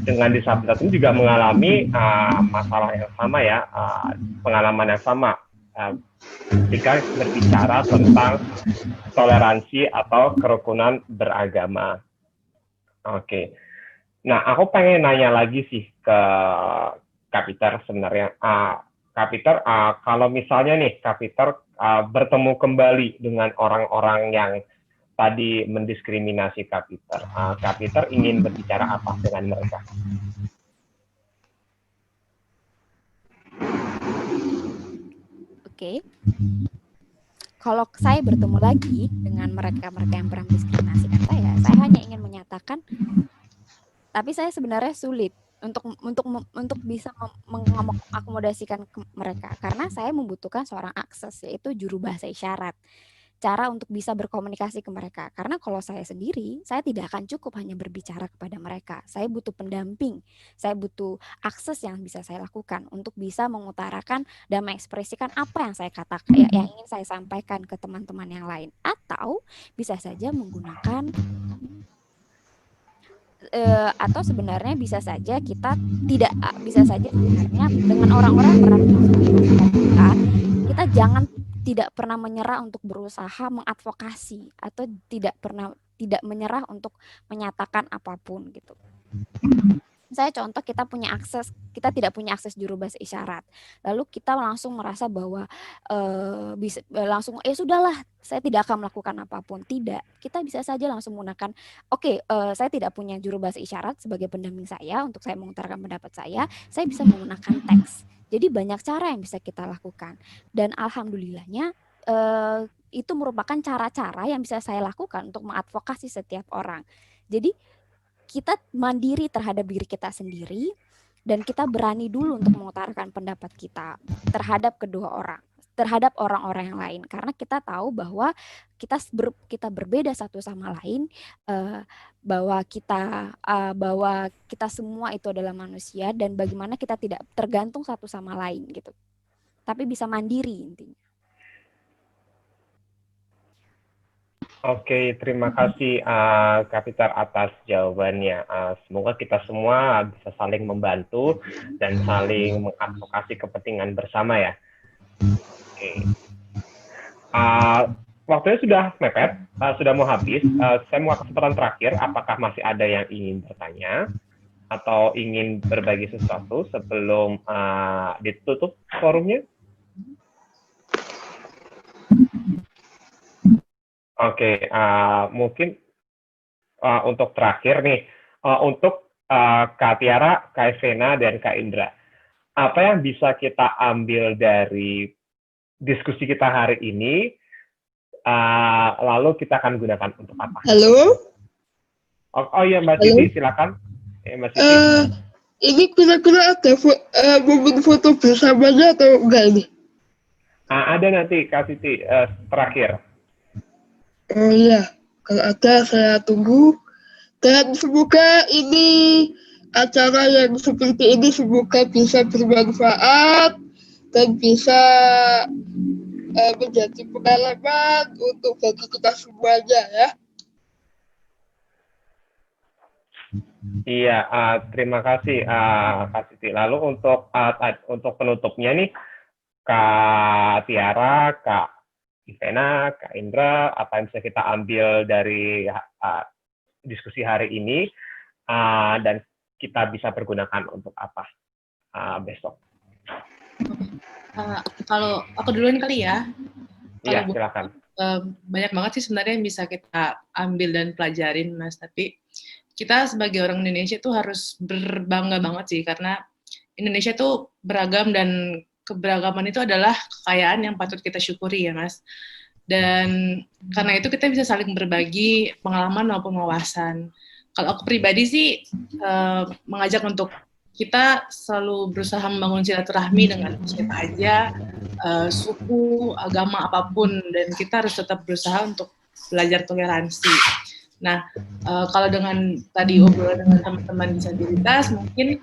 dengan disabilitas ini juga mengalami masalah yang sama ya, pengalaman yang sama ketika berbicara tentang toleransi atau kerukunan beragama. Oke, nah aku pengen nanya lagi sih ke Kak Peter sebenarnya. Kak Peter, kalau misalnya nih Kak Peter bertemu kembali dengan orang-orang yang tadi mendiskriminasi Kak Peter ingin berbicara apa dengan mereka? Oke. Kalau saya bertemu lagi dengan mereka-mereka yang pernah mendiskriminasikan saya hanya ingin menyatakan, tapi saya sebenarnya sulit untuk bisa mengakomodasikan mereka karena saya membutuhkan seorang akses, yaitu juru bahasa isyarat. Cara untuk bisa berkomunikasi ke mereka. Karena kalau saya sendiri, saya tidak akan cukup hanya berbicara kepada mereka. Saya butuh pendamping, saya butuh akses yang bisa saya lakukan untuk bisa mengutarakan dan mengekspresikan apa yang saya katakan, yang ingin saya sampaikan ke teman-teman yang lain. Atau bisa saja menggunakan atau sebenarnya bisa saja kita tidak bisa saja sebenarnya dengan orang-orang yang pernah kita tidak pernah menyerah untuk berusaha mengadvokasi atau tidak menyerah untuk menyatakan apapun gitu. Saya contoh kita tidak punya akses juru bahasa isyarat. Lalu kita langsung merasa bahwa sudahlah, saya tidak akan melakukan apapun. Tidak, kita bisa saja langsung menggunakan saya tidak punya juru bahasa isyarat sebagai pendamping saya untuk saya mengutarakan pendapat saya bisa menggunakan teks. Jadi banyak cara yang bisa kita lakukan dan alhamdulillahnya itu merupakan cara-cara yang bisa saya lakukan untuk mengadvokasi setiap orang. Jadi kita mandiri terhadap diri kita sendiri dan kita berani dulu untuk mengutarakan pendapat kita terhadap terhadap orang-orang yang lain karena kita tahu bahwa kita berbeda satu sama lain, bahwa kita semua itu adalah manusia dan bagaimana kita tidak tergantung satu sama lain gitu, tapi bisa mandiri intinya. Oke, terima kasih Kak Peter atas jawabannya. Semoga kita semua bisa saling membantu dan saling mengadvokasi kepentingan bersama ya. Oke. Waktunya sudah mepet, sudah mau habis. Saya mau kesempatan terakhir, apakah masih ada yang ingin bertanya atau ingin berbagi sesuatu sebelum ditutup forumnya? Oke, mungkin untuk terakhir nih, untuk Kak Tiara, Kak Evena, dan Kak Indra, apa yang bisa kita ambil dari diskusi kita hari ini, lalu kita akan gunakan untuk apa? Halo? Oh iya, Mbak Siti, silakan. Mbak Siti. Ini kira-kira ada momen foto bersamanya atau enggak ini? Ada nanti, Kak Siti, terakhir. Oh iya, kalau ada saya tunggu. Dan semoga ini acara yang seperti ini semoga bisa bermanfaat dan bisa menjadi pengalaman untuk bagi kita semuanya ya. Iya, terima kasih Kak Siti. Lalu untuk penutupnya nih, Kak Tiara, Kak Ivena, Kak Indra, apa yang bisa kita ambil dari diskusi hari ini dan kita bisa pergunakan untuk apa besok? Kalau aku duluan kali ya. Iya, silakan. banyak banget sih sebenarnya yang bisa kita ambil dan pelajarin, Mas. Tapi kita sebagai orang Indonesia tuh harus berbangga banget sih, karena Indonesia tuh beragam dan keberagaman itu adalah kekayaan yang patut kita syukuri ya, Mas. Dan karena itu kita bisa saling berbagi pengalaman maupun wawasan. Kalau aku pribadi sih mengajak untuk kita selalu berusaha membangun silaturahmi dengan siapa aja, suku, agama apapun, dan kita harus tetap berusaha untuk belajar toleransi. Nah, kalau dengan tadi obrolan dengan teman-teman disabilitas, mungkin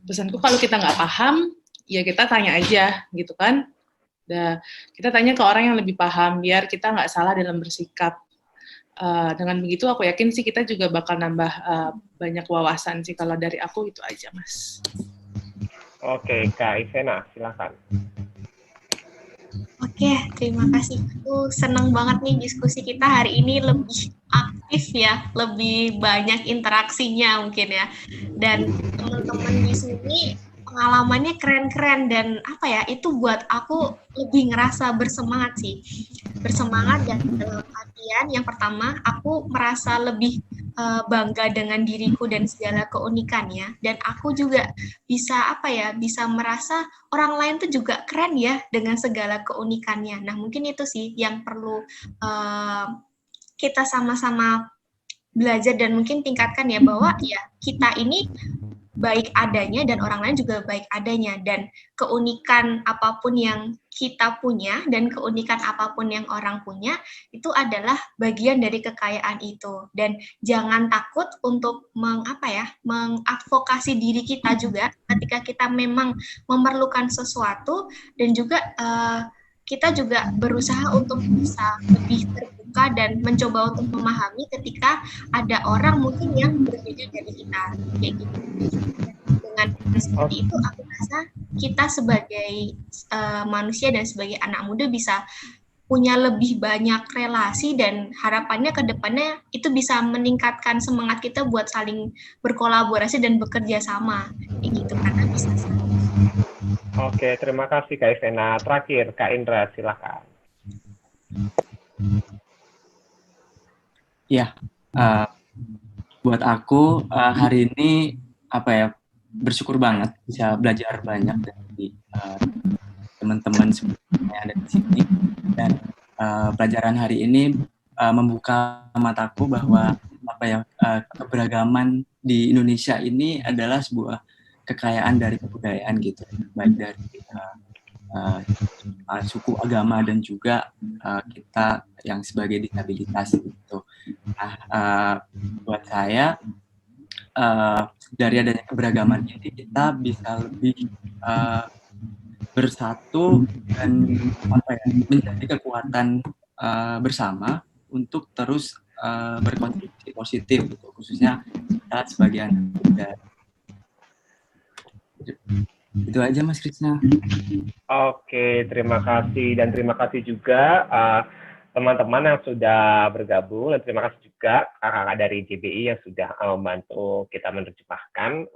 pesanku kalau kita nggak paham, ya kita tanya aja, gitu kan. Kita tanya ke orang yang lebih paham, biar kita nggak salah dalam bersikap. Dengan begitu aku yakin sih kita juga bakal nambah banyak wawasan sih. Kalau dari aku itu aja, Mas. Oke, Kak Ivena, silakan. Oke, terima kasih. Aku senang banget nih diskusi kita hari ini lebih aktif ya, lebih banyak interaksinya mungkin ya. Dan teman-teman di sini pengalamannya keren-keren dan apa ya, itu buat aku lebih ngerasa bersemangat sih. Bersemangat dan dalam artian yang pertama aku merasa lebih bangga dengan diriku dan segala keunikannya, dan aku juga bisa apa ya, bisa merasa orang lain tuh juga keren ya dengan segala keunikannya. Nah, mungkin itu sih yang perlu kita sama-sama belajar dan mungkin tingkatkan ya, bahwa ya kita ini baik adanya dan orang lain juga baik adanya, dan keunikan apapun yang kita punya dan keunikan apapun yang orang punya itu adalah bagian dari kekayaan itu. Dan jangan takut untuk mengadvokasi diri kita juga ketika kita memang memerlukan sesuatu, dan juga kita juga berusaha untuk bisa lebih terbuka dan mencoba untuk memahami ketika ada orang mungkin yang berbeda dari kita, kayak gitu. Dengan seperti itu, aku rasa kita sebagai manusia dan sebagai anak muda bisa punya lebih banyak relasi, dan harapannya ke depannya itu bisa meningkatkan semangat kita buat saling berkolaborasi dan bekerja sama, kayak gitu, karena bisa saling. Oke, terima kasih Kak Ivena. Terakhir, Kak Indra, silakan. Ya, buat aku hari ini bersyukur banget bisa belajar banyak dari teman-teman yang ada di sini, dan pelajaran hari ini membuka mataku bahwa keberagaman di Indonesia ini adalah sebuah kekayaan dari kebudayaan gitu, baik dari suku, agama, dan juga kita yang sebagai disabilitas gitu. Nah, buat saya dari adanya keberagaman ini kita bisa lebih bersatu dan menjadi kekuatan bersama untuk terus berkontribusi positif gitu, khususnya kita sebagai anak muda. Itu aja Mas Krishna. Oke, terima kasih, dan terima kasih juga teman-teman yang sudah bergabung, dan terima kasih juga kakak-kakak dari JBI yang sudah membantu kita menerjemahkan